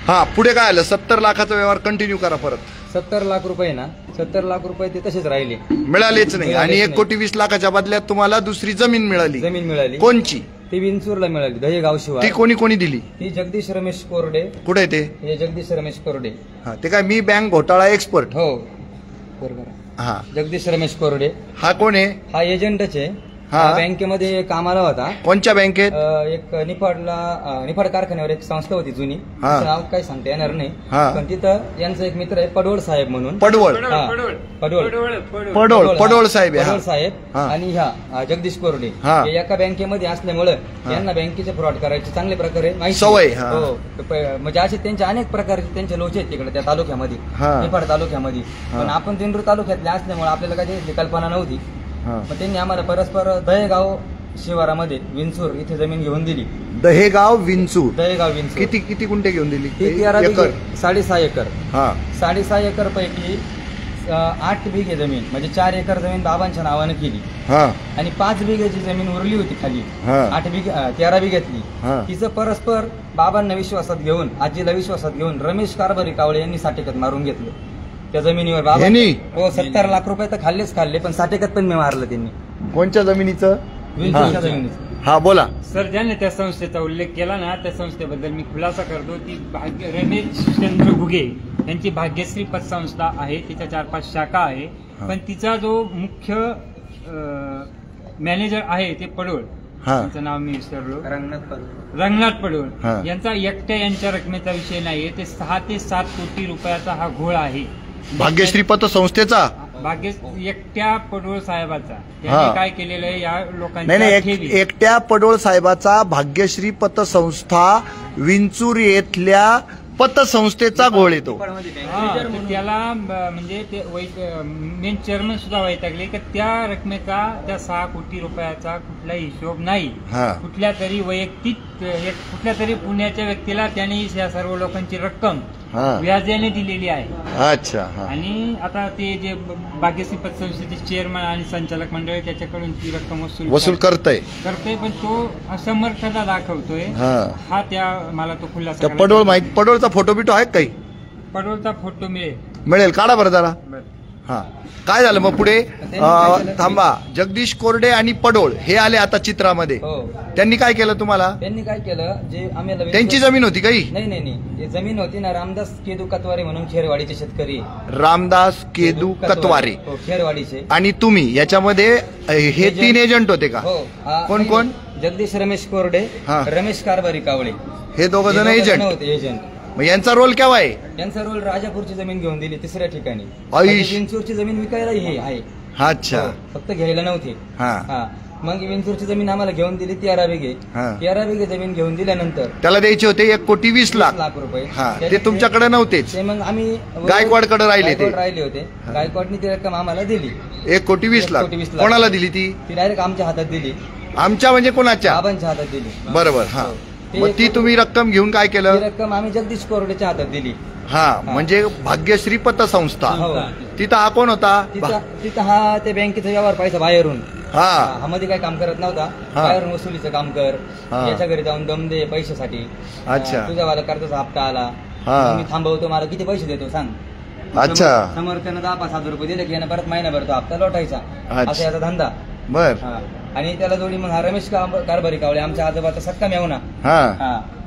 हा, पुढे काय आलं? 70 लाखाचा व्यवहार कंटिन्यू करा परत. 70 लाख रुपये ना, 70 लाख रुपये ते तसेच राहिले, मिळालेच नाही. आणि 1,20,00,000च्या बदल्यात तुम्हाला दुसरी जमीन मिळाली. जमीन मिळाली. कोणची? ती विंचूरला मिळाली, दहेगाव शिवार. ती कोणी कोणी दिली? ती जगदीश रमेश कोरडे. कुठे ते? हे जगदीश रमेश कोरडे. हा, ते काय मी बँक घोटाळा एक्सपर्ट. हो, बरोबर. हा, जगदीश रमेश कोरडे हा कोण आहे? हा एजंटच आहे. हा. हा बँकेमध्ये कामाला होता. कोणत्या बँकेत? एक निफाड कारखान्यावर एक संस्था होती जुनी, हा. तिचं नाव काही सांगता येणार नाही. हा. पण तिथं यांचा एक मित्र आहे पडवळ साहेब म्हणून. पडवळ. हा. पडवळ पडवळ साहेब आहे. पडवळ हा. साहेब हा. आणि जगदीश कोरडे हा. हे एका बँकेमध्ये असल्यामुळे यांना बँकेचे फ्रॉड करायची चांगल्या प्रकारे माहिती सवय, आहे. हा. हो. म्हणजे असे त्यांचे अनेक प्रकारचे त्यांचे लोचे आहेत तिकडे त्या तालुक्यामध्ये, हा. निफाड तालुक्यामध्ये. हा. पण आपण दिंडूर तालुक्यातले असल्यामुळे आपल्याला काही त्याची कल्पना नव्हती. हा. मग त्यांनी आम्हाला परस्पर दहेगाव शिवारामध्ये विंचूर इथे जमीन घेऊन दिली. दहेगाव विंचूर. दहेगाव विंचूर किती गुंठे घेऊन दिली? ही 13 एकर. बिघे, 6.5 एकर. हा. 6.5 एकर पैकी 8 बिघे जमीन म्हणजे 4 एकर जमीन बाबांच्या नावाने केली हा. आणि 5 बिघेची जमीन उरली होती खाली. हा. 13 बिघ्यातली हा. तिचं परस्पर बाबांना विश्वासात घेऊन, आजीला विश्वासात घेऊन रमेश कारभारी कावळे यांनी 60 एकर मारून घेतलं त्या जमिनीवर. बाबा यांनी? हो, 70 लाख रुपये तर खाल्ले पण 60 एकर पण मी मारलं त्यांनी कोणत्या जमिनीचं? विंचूरच्या जमिनीचं. हा, बोला. सर, ज्याने त्या संस्थेचा उल्लेख केला ना, त्या संस्थेबद्दल मी खुलासा करतो. ती रमेश चंद्र घुगे यांची भाग्यश्री पतसंस्था आहे. तिच्या 4-5 शाखा आहे. पण तिचा जो मुख्य मॅनेजर आहे ते पडवळ, त्यांचं नाव मी विसरलो, रंगनाथ पडवळ. हा. यांचा यांच्या रकमेचा विषय नाहीये. ते 6 ते 7 कोटी रुपयाचा हा घोळ आहे भाग्यश्री पतसंस्थेचा. एकट्या पडवळ साहेबाचा. हा. यांनी काय केलेलं आहे, या नाही लोकांच्या नाही, ठेवी एकट्या पडोळ साहेबाचा भाग्यश्री पतसंस्था विंचूर येथल्या पतसंस्थेचा घोळ येतो. हा, तर त्याला म्हणजे ते मेन चेअरमन सुद्धा वैतागले की त्या रकमेचा, त्या 6 कोटी रुपयाचा कुठलाही हिशोब नाही. हा. कुठल्या तरी वैयक्तिक कुठल्या तरी पुण्याच्या व्यक्तीला त्यांनी या सर्व लोकांची रक्कम हा. व्याजाने दिलेली आहे. अच्छा. हा. आणि आता ते जे बागेश्री पतसंस्थेचे चेअरमन आणि संचालक मंडळ आहे, त्याच्याकडून ती रक्कम वसूल करतय. पण तो असमर्थता दाखवतोय. हा त्या मला तो खुलासा त्या पडोळ माहिती, पडोळचा फोटो बिटो आहे काही? पडोळचा फोटो मिळेल, काढा बरं जरा. हा, काय झालं मग पुढे? थांबा, जगदीश कोरडे आणि पडोळ हे आले आता चित्रामध्ये. त्यांनी काय केलं तुम्हाला? त्यांनी काय केलं, जे आम्हाला त्यांची जमीन होती काही? नाही, ते जमीन होती ना, रामदास केदू कतवारे म्हणून खेरवाडीचे शेतकरी. रामदास केदू कतवारे खेरवाडीचे. आणि तुम्ही याच्यामध्ये हे 3 एजंट होते का? कोण कोण? जगदीश रमेश कोरडे, रमेश कारभारी कावळे, हे 2 जण एजंट होते. एजंट. मग यांचा रोल केव्हा आहे? यांचा रोल राजापूरची जमीन घेऊन दिली 3ऱ्या ठिकाणी. विंचूरची जमीन विकायला हे आहे. अच्छा. फक्त घ्यायला नव्हती. मग विंचूरची जमीन आम्हाला घेऊन दिली 13 बिघे. 13 बिघे जमीन घेऊन दिल्यानंतर त्याला द्यायचे होते 1,20,00,000 रुपये. ते तुमच्याकडे नव्हतेच, ते मग आम्ही गायकवाडकडे राहिले होते. गायकवाडनी ती रक्कम आम्हाला दिली 1,20,00,000. कोणाला दिली ती? डायरेक्ट आमच्या हातात दिली. आमच्या म्हणजे कोणाच्या? बाबांच्या हातात दिली. बरोबर. हा, मग ती तुम्ही रक्कम घेऊन काय केलं? ती रक्कम आम्ही जगदीश कोरडेच्या हातात दिली. म्हणजे भाग्यश्री पतसंस्था. तिथं हा कोण होता? तिथं हा ते बँकेचा व्यवहार पैसा बाहेरून. हा मध्ये काही काम करत नव्हता, बाहेरून वसुलीचं काम कर, याच्या घरी जाऊन दम दे पैशासाठी. अच्छा. तुझ्या वाला कर्जाचा हप्ता आला, मी थांबवतो, मला किती पैसे देतो सांग. अच्छा. समोर त्यानं 10-5 दिले रुपये दिले की यानं परत महिनाभर तो हप्ता लोटायचा. असा याचा धंदा. बर. आणि त्याला जोडी मग हा रमेश कारभारी कावळे, आमच्या आजोबाचा सक्का मेवना.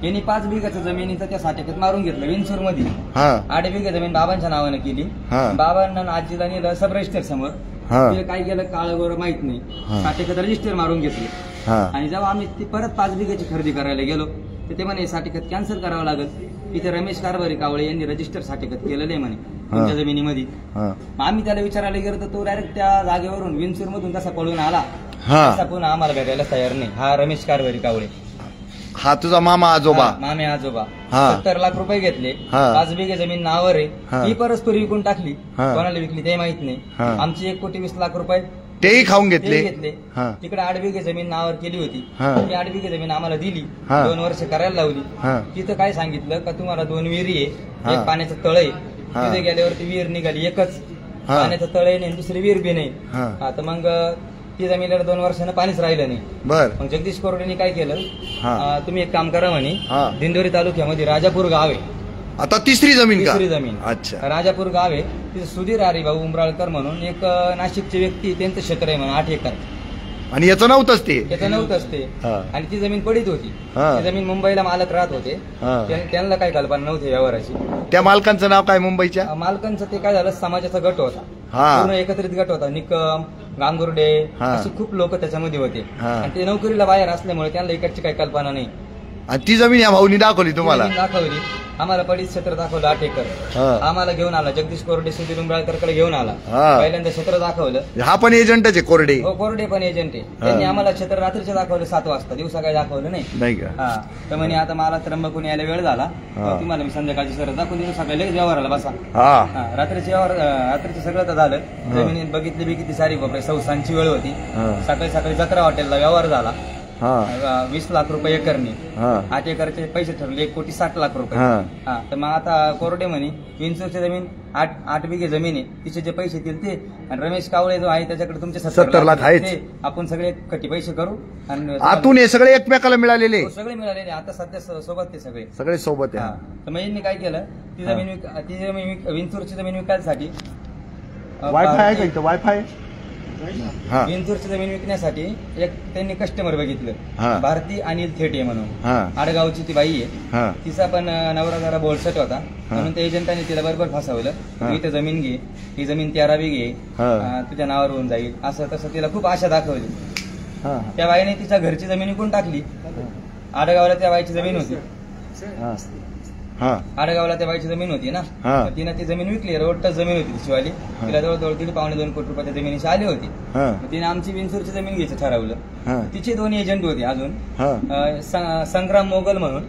यांनी 5 बिघाच्या जमिनीचं त्या साठ्यात मारून घेतलं विंचूर मध्ये. 8 बिघे जमीन बाबांच्या नावानं केली. बाबांना आजीला नेलं सब रजिस्टर समोर. ते काय केलं काळं गोरं माहित नाही, साठ्यात रजिस्टर मारून घेतले. आणि जेव्हा आम्ही ती परत 5 बिघाची खरेदी करायला गेलो तर ते म्हणे साठेखत कॅन्सल करावं लागत. इथे रमेश कारभारी कावळे यांनी रजिस्टर साठेखत केलेलं आहे म्हणे तुमच्या जमिनीमध्ये. आम्ही त्याला विचारायला गेलो तर तो डायरेक्ट त्या जागेवरून विंचूर मधून तसा पळून आला, तसा पुन्हा आम्हाला भेटायला तयार नाही. हा रमेश कारभारी कावळे. हा तुझा मामा आजोबा? मामे आजोबा. 70 लाख रुपये घेतले. 5 बिघे जमीन नावावर आहे. ही परस्पर विकून टाकली. कोणाला विकली ते माहित नाही. आमची 1,20,00,000 रुपये तेही खाऊन घेतले. तिकडे 8 बिघे जमीन नावावर केली होती. ती 8 बिघे जमीन आम्हाला दिली. 2 वर्ष करायला लावली. तिथं काय सांगितलं का तुम्हाला 2 विहिरी आहे, एक पाण्याचं तळ आहे. तिथे गेल्यावरती विहीर निघाली एकच, पाण्याचं तळ आहे नाही, दुसरी विहीर बी नाही. तर मग ती जमिनीला 2 वर्षानं पाणीच राहिलं नाही. मग जगदीश कोरडेनी काय केलं, तुम्ही एक काम करा म्हणे, दिंडोरी तालुक्यामध्ये राजापूर गाव आहे. आता तिसरी जमीन? अच्छा. राजापूर गाव आहे, तिथे सुधीर हरिभाऊ उमराळकर म्हणून एक नाशिकचे व्यक्ती, त्यांचं क्षेत्र आहे म्हणून 8 एकर. आणि याचं नव्हतंच ते? याचं नव्हतंच ते. आणि ती जमीन पडीत होती. ती जमीन मुंबईला मालक राहत होते. त्यांना काही कल्पना नव्हती व्यवहाराची. त्या मालकांचं नाव काय? मुंबईच्या मालकांचं ते काय झालं, समाजाचा गट होता, पूर्ण एकत्रित गट होता. निकम, गांगुर्डे असे खूप लोक त्याच्यामध्ये होते. आणि ते नोकरीला बाहेर असल्यामुळे त्यांना इकडची काही कल्पना नाही. आणि ती जमीन या भाऊनी दाखवली तुम्हाला? दाखवली. आम्हाला पडीत क्षेत्र दाखवलं 8 एकर. आम्हाला घेऊन आला जगदीश कोरडे, सुधीर उमराळकरकडे घेऊन आला. पहिल्यांदा क्षेत्र दाखवलं. हा पण एजंटच आहे कोरडे? हो, कोरडे पण एजंट आहे. त्यांनी आम्हाला क्षेत्र रात्रीचे दाखवलं 7 वाजता, दिवसा काही दाखवलं नाही का? तर म्हणे आता मला त्र्यंबकून यायला वेळ झाला, तुम्हाला मी संध्याकाळची सर दाखवून दिलं, सकाळी लगेच व्यवहाराला बसा. रात्रीचे व्यवहार, रात्रीचं सगळं तर झालं. जमिनीत बघितली किती सारी बापरे, 6:30ची वेळ होती. सकाळी जत्रा हॉटेलला व्यवहार झाला. 20 लाख रुपये एकरने. 8 एकरचे पैसे ठरले 1,60,00,000 रुपये. तर मग आता कोरडे म्हणे विंचूरची जमीन 8 बिघे जमीन आहे, तिचे जे पैसे येतील ते, आणि रमेश कावळे जो आहे त्याच्याकडे तुमचे 70 लाख आहेत, आपण सगळे कटी पैसे करू. आणि आतून हे सगळे एकमेकाला मिळालेले? सगळे मिळालेले आता सध्या सोबत ते सगळे सोबत आहे. तर मग यांनी काय केलं, ती जमीन विंचूरची जमीन विकायसाठी वायफाय आहे का इथं? वायफाय? विंचूरची जमीन विकण्यासाठी एक त्यांनी कस्टमर बघितलं, भारती अनिल थेटे म्हणून. आडगावची ती बाई आहे. तिचा पण नवरा जरा बोलसट होता, म्हणून त्या एजंटाने तिला बरोबर फसवलं. इथं जमीन घे, ही जमीन 13 बिघे तुझ्या नावावर होऊन जाईल, असं तसं तिला खूप आशा दाखवली. त्या बाईने तिच्या घरची जमीन विकून टाकली. आडगावला त्या बाईची जमीन होती. आडगावला त्या बाईची जमीन होती ना, तिनं ती जमीन विकली. रोडटच जमीन होती तिचीवाली. तिला जवळजवळ 1.5-2 कोटी रुपयाच्या जमिनीची आली होती. तिने आमची विंचूरची जमीन घ्यायचं ठरवलं. तिचे 2 एजंट होते अजून, संग्राम मोगल म्हणून.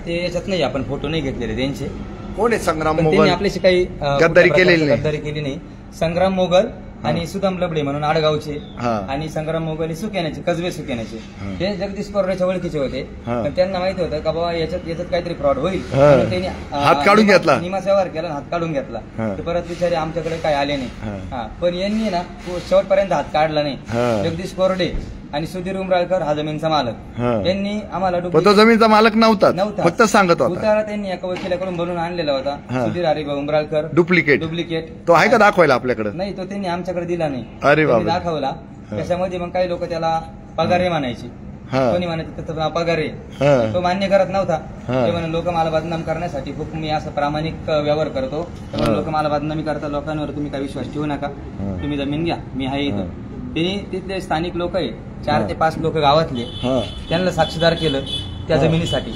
ते याच्यात नाही, आपण फोटो नाही घेतलेले त्यांचे. कोण आहे संग्राम मोगल? त्यांनी आपल्याशी काही गद्दारी केलेली नाही. संग्राम मोगल आणि सुदाम लबडे म्हणून आडगावचे हा. आणि संग्राम मोगली सुकेण्याचे कसबे सुकेण्याचे हा. हे जगदीश कोरड्याच्या ओळखीचे होते. हा. पण त्यांना माहिती होतं का बाबा याच्यात काहीतरी फ्रॉड होईल हा. म्हणून त्यांनी हात काढून घेतला. निमास व्यवहार केला आणि हात काढून घेतला. हा. ते परत बिचारे आमच्याकडे काय आले नाही. हा. हा. पण यांनी ना शेवटपर्यंत हात काढला नाही. हा. जगदीश कोरडे आणि सुधीर उमराळकर हा जमीनचा मालक, हा. यांनी आम्हाला पण तो जमीनचा मालक नव्हता, नव्हता. फक्त सांगत होता. उतारा त्यांनी एका वकिलाकडून बनवून आणलेला होता. हा. सुधीर हरिभाऊ उमराळकर डुप्लिकेट डुप्लिकेट तो आहे का दाखवायला आपल्याकडे? नाही, तो त्यांनी आमच्याकडे दिला नाही. अरे त्यांनी बापरे. दाखवला. हा. त्याच्यामध्ये मग काही लोक त्याला पगारे म्हणायचे. हा. कोणी म्हणायचे त्याचा पगारे, हा. तो मान्य करत नव्हता. हा. ते म्हणे लोक मला बदनाम करण्यासाठी खूप मी असं प्रामाणिक व्यवहार करतो, हा. लोक मला बदनामी करता, लोकांवर तुम्ही काही विश्वास ठेवू नका, हा. तुम्ही जमीन घ्या, मी आहे हा. इथं. त्यांनी तिथले स्थानिक लोक आहे, 4 हा. ते 5 लोक गावातले, हा. त्यांना साक्षीदार केलं त्या हा. जमिनीसाठी.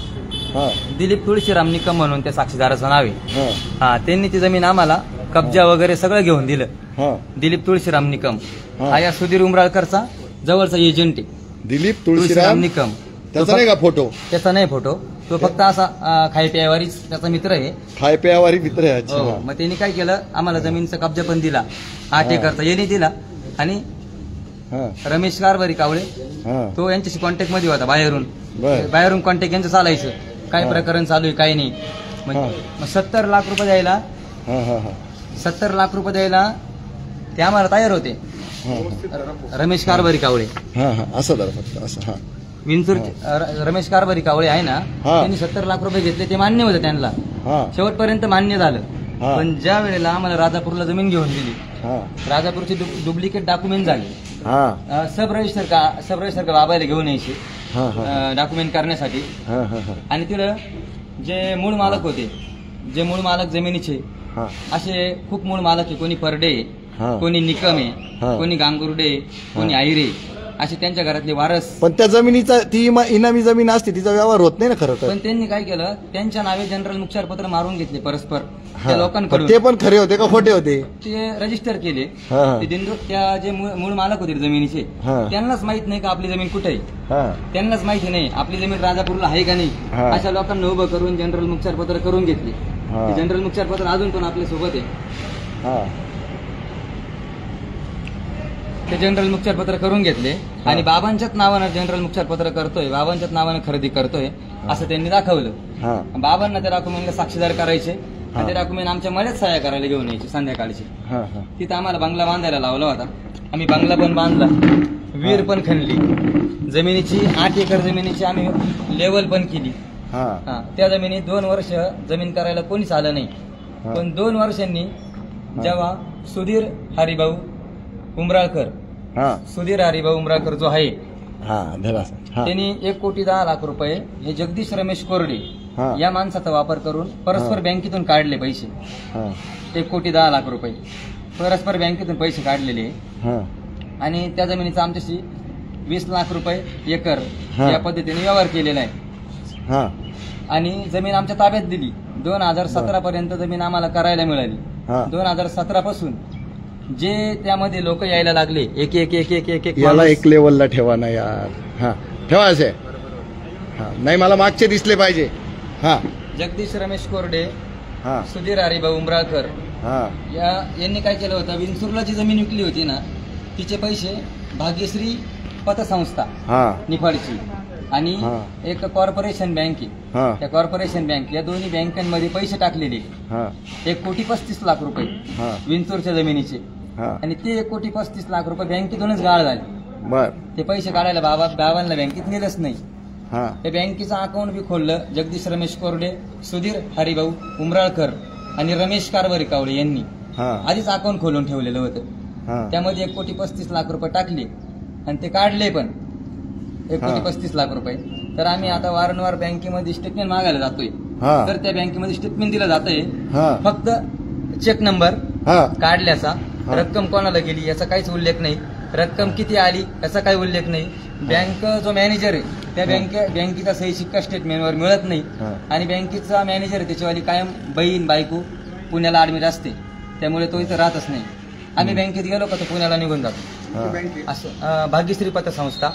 हा. दिलीप तुळशीराम निकम म्हणून त्या साक्षीदाराचं नाव आहे. हा. हा, त्यांनी ती जमीन आम्हाला कब्जा वगैरे सगळं घेऊन दिलं. हा. दिलीप तुळशीराम निकम हा. हा या सुधीर उमराळकरचा जवळचा एजंट आहे. दिलीप तुळशीराम तुळशीराम निकम त्याचा नाही का फोटो? त्याचा नाही फोटो, तो फक्त असा खाई प्यावारीच त्याचा मित्र आहे. खाय प्यावारी मित्र आहे. अच्छा. हो. मग त्यांनी काय केलं, आम्हाला जमिनीचा कब्जा पण दिला, 8 एकरचा यांनी दिला. आणि हा. रमेश कारभारी कावळे हा. तो यांच्याशी कॉन्टॅक्ट मध्ये होता बाहेरून. बर. बाहेरून कॉन्टॅक्ट यांचं चालायचं, काय हा. प्रकरण चालू आहे काय नाही. हा. मग 70 लाख रुपये द्यायला, हा. हा. हा. 70 लाख रुपये द्यायला ते आम्हाला तयार होते. हा. रमेश कारभारी कावळे हा. हा. असं जरा फक्त असं. हा. विंचूर रमेश कारभारी कावळे आहे ना, हा. त्यांनी 70 लाख रुपये घेतले, ते मान्य होतं त्यांना, हा. शेवटपर्यंत मान्य झालं. हा. पण ज्या वेळेला आम्हाला राजापूरला जमीन घेऊन दिली, हा. राजापूरचे डुप्लिकेट डॉक्युमेंट झाले. हा. सब रजिस्टर का बाबायला घेऊन यायचे हा. हा. डॉक्युमेंट करण्यासाठी. हा. हा. हा. आणि तिथं जे मूळ मालक होते, जे मूळ मालक जमिनीचे, हा. असे खूप मूळ मालक आहे. कोणी परडे, हा. कोणी निकम आहे, हा. कोणी गांगुर्डे, कोणी आईरे, असे त्यांच्या घरातले वारस. पण त्या जमिनीचा ती इनामी जमीन असते, तिचा व्यवहार होत नाही ना खरं तर. पण त्यांनी काय केलं, त्यांच्या नावे जनरल मुखत्यारपत्र मारून घेतले परस्पर हा. त्या पण लोकांकडून. ते पण खरे होते का खोटे होते? ते रजिस्टर केले. हा. हा. ते त्या जे मूळ मालक होते जमिनीचे, हा. त्यांनाच माहित नाही का आपली जमीन कुठे आहे. हा. त्यांनाच माहिती नाही आपली जमीन राजापूरला आहे का नाही. हा. अशा लोकांना उभं करून जनरल मुखत्यारपत्र करून घेतले. हा. जनरल मुखत्यारपत्र अजून पण आपल्या सोबत आहे. हा. ते जनरल मुखत्यारपत्र करून घेतले आणि बाबांच्याच नावानं जनरल मुखत्यारपत्र करतोय, बाबांच्याच नावानं खरेदी करतोय असं त्यांनी दाखवलं. हा. बाबांना त्या डॉक्युमेंटला साक्षीदार करायचे हा. आणि ते डॉक्युमेंट आमच्या मळ्यात सहाय्य करायला घेऊन यायचे संध्याकाळचे. हा. हा. तिथं आम्हाला बंगला बांधायला लावला होता. आम्ही बंगला पण बांधला, विहीर पण खणली, जमिनीची 8 एकर जमिनीची आम्ही लेवल पण केली. हा. हा, त्या जमिनीत 2 वर्ष जमीन करायला कोणीच आलं नाही. हा. पण 2 वर्षांनी जेव्हा सुधीर हरिभाऊ उमराळकर, हा. सुधीर हरिभाऊ उमराळकर जो आहे, हा. धरा. हा. त्यांनी 1,10,00,000 रुपये हे जगदीश रमेश कोरडे हा. या माणसाचा वापर करून परस्पर बँकेतून काढले पैसे. हा. 1,10,00,000 रुपये परस्पर बँकेतून पैसे काढलेले. हा. आणि त्या जमिनीचा आमच्याशी 20 लाख रुपये एकर हा. या पद्धतीने व्यवहार केलेला आहे. हा. आणि जमीन आमच्या ताब्यात दिली. 2017 पर्यंत जमीन आम्हाला करायला मिळाली. हा. 2017 पासून जे त्यामध्ये लोक यायला लागले, एक एक एक एक एक एक याला माणूस. एक लेवलला ठेवा ना यार. हा. ठेवा असे. हा. नाही मला मागचे दिसले पाहिजे. हा. जगदीश रमेश कोरडे, हा. सुधीर हरिभाऊ उमराळकर हा. यांनी काय केलं होतं, विंचुर्ला जी जमीन विकली होती ना, तिचे पैसे भाग्यश्री पतसंस्था हा. निफाडची आणि हा. एक कॉर्पोरेशन बँक आहे, हा. त्या कॉर्पोरेशन बँक या दोन्ही बँकांमध्ये पैसे टाकलेले हा. 1,35,00,000 रुपये हा. विंचूरच्या जमिनीचे. हा. आणि ते 1,35,00,000 रुपये बँकेतूनच गाळ झाले. बर. ते पैसे काढायला बाबांना बँकेत नेलंच नाही. हा. त्या बँकेचं अकाउंट बी खोललं जगदीश रमेश कोरडे, सुधीर हरिभाऊ उमराळकर आणि रमेश कारभारी कावळे यांनी हा. आधीच अकाउंट खोलून ठेवलेलं होतं. हा. त्यामध्ये 1,35,00,000 रुपये टाकले आणि ते काढले पण 1,35,00,000 रुपये. तर आम्ही आता वारंवार बँकेमध्ये स्टेटमेंट मागायला जातोय. हा. तर त्या बँकेमध्ये स्टेटमेंट दिलं जातंय, हा. फक्त चेक नंबर हा. काढल्याचा, हा. रक्कम कोणाला गेली याचा काहीच उल्लेख नाही, रक्कम किती आली याचा काही उल्लेख नाही. बँक जो मॅनेजर आहे त्या बँकेचा सही शिक्का स्टेटमेंटवर मिळत नाही. हा. आणि बँकेचा मॅनेजर आहे त्याच्यावाली कायम बहीण बायको पुण्याला ऍडमिट असते, त्यामुळे तो इथं राहतच नाही. आम्ही बँकेत गेलो का तो पुण्याला निघून जातो. हा. असं भाग्यश्री पतसंस्था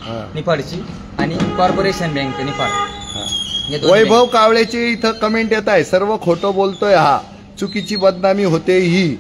हा. निफाडची आणि कॉर्पोरेशन बँक निफाड या दोन्ही वैभव कावळेची इथं कमेंट येत आहे, सर्व खोटं बोलतोय हा, चुकीची बदनामी होते ही.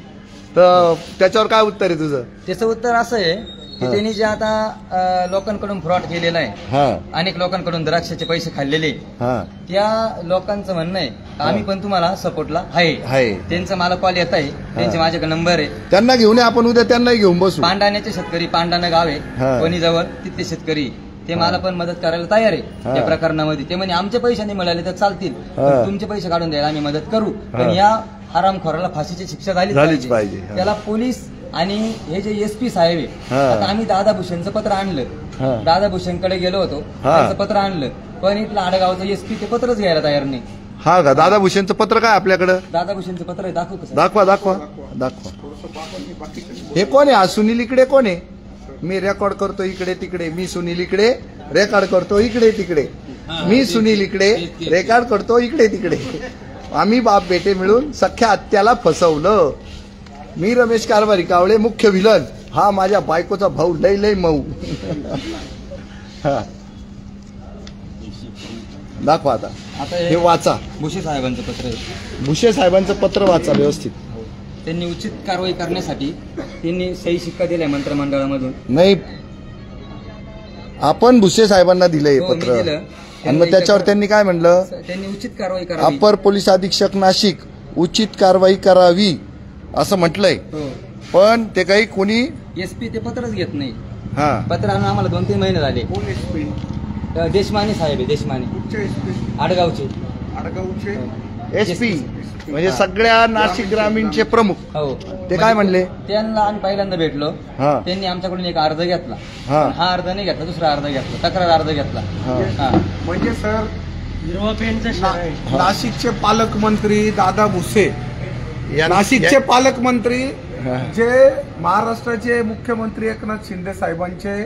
तर त्याच्यावर काय उत्तर आहे तुझं? त्याचं उत्तर असं आहे की त्यांनी जे आता लोकांकडून फ्रॉड केलेला आहे, हा अनेक लोकांकडून द्राक्षाचे पैसे खाल्लेले, हा त्या लोकांचं म्हणणं आहे आम्ही पण तुम्हाला सपोर्टला आहे. आहे. त्यांचा मला कॉल येत आहे, त्यांचे माझ्याकडे नंबर आहे. त्यांना घेऊन ये, आपण उद्या त्यांनाही घेऊन बसू. पांडाण्याचे शेतकरी, पांडाणा गाव आहे कोणीजवळ, तिथले शेतकरी ते मला पण मदत करायला तयार आहे या प्रकरणामध्ये. ते म्हणजे आमचे पैसे नाही मिळाले तर चालतील, पण तुमचे पैसे काढून द्यायला आम्ही मदत करू, पण या हरामखोराला फाशीची शिक्षा झालीच पाहिजे. त्याला पोलीस आणि हे जे SP साहेब आहे, आता आम्ही दादा भूषणचं पत्र आणलं, दादा भूषणकडे गेलो होतो, त्यांचं पत्र आणलं, पण इथलं आडगावचं SP ते पत्रच घ्यायला तयार नाही. हा का? दादा भूषणचं पत्र काय आपल्याकडं? दादा भूषणचं पत्र आहे, दाखवू का? दाखवा दाखवा दाखवा. हे कोण आहे? हा सुनील इकडे कोण आहे? मी रेकॉर्ड करतो इकडे तिकडे, मी सुनील इकडे रेकॉर्ड करतो इकडे तिकडे, मी सुनील इकडे रेकॉर्ड करतो इकडे तिकडे. आम्ही बाप बेटे मिळून सख्या आत्याला फसवलं. मी रमेश कारभारी कावळे मुख्य विलन, हा माझ्या बायकोचा भाऊ लय लय मऊ. दाखवा आता हे वाचा. भुसे साहेबांचं पत्र आहे. भुसे साहेबांचं पत्र वाचा व्यवस्थित. त्यांनी उचित कारवाई करण्यासाठी त्यांनी सही शिक्का दिलाय मंत्रिमंडळामधून. नाही, आपण भुसे साहेबांना दिलंय हो, मी पत्र, दिलं. आणि मग त्याच्यावर त्यांनी काय म्हणलं? त्यांनी उचित कारवाई करावी. अपर पोलीस अधीक्षक नाशिक उचित कारवाई करावी असं म्हटलंय, पण ते काही कोणी SP ते पत्रच घेत नाही. हा पत्र आणून आम्हाला 2-3 महिने झाले. देशमाने साहेब आहे, देशमाने आडगावचे. SP म्हणजे सगळ्या नाशिक ग्रामीणचे प्रमुख. हो, ते काय म्हणले? त्यांना आम्ही पहिल्यांदा भेटलो, त्यांनी आमच्याकडून एक अर्ज घेतला, हा अर्ज नाही घेतला, दुसरा अर्ज घेतला, तक्रार अर्ज घेतला. म्हणजे सर नाशिकचे पालकमंत्री दादा भुसे, नाशिकचे पालकमंत्री जे महाराष्ट्राचे मुख्यमंत्री एकनाथ शिंदे साहेबांचे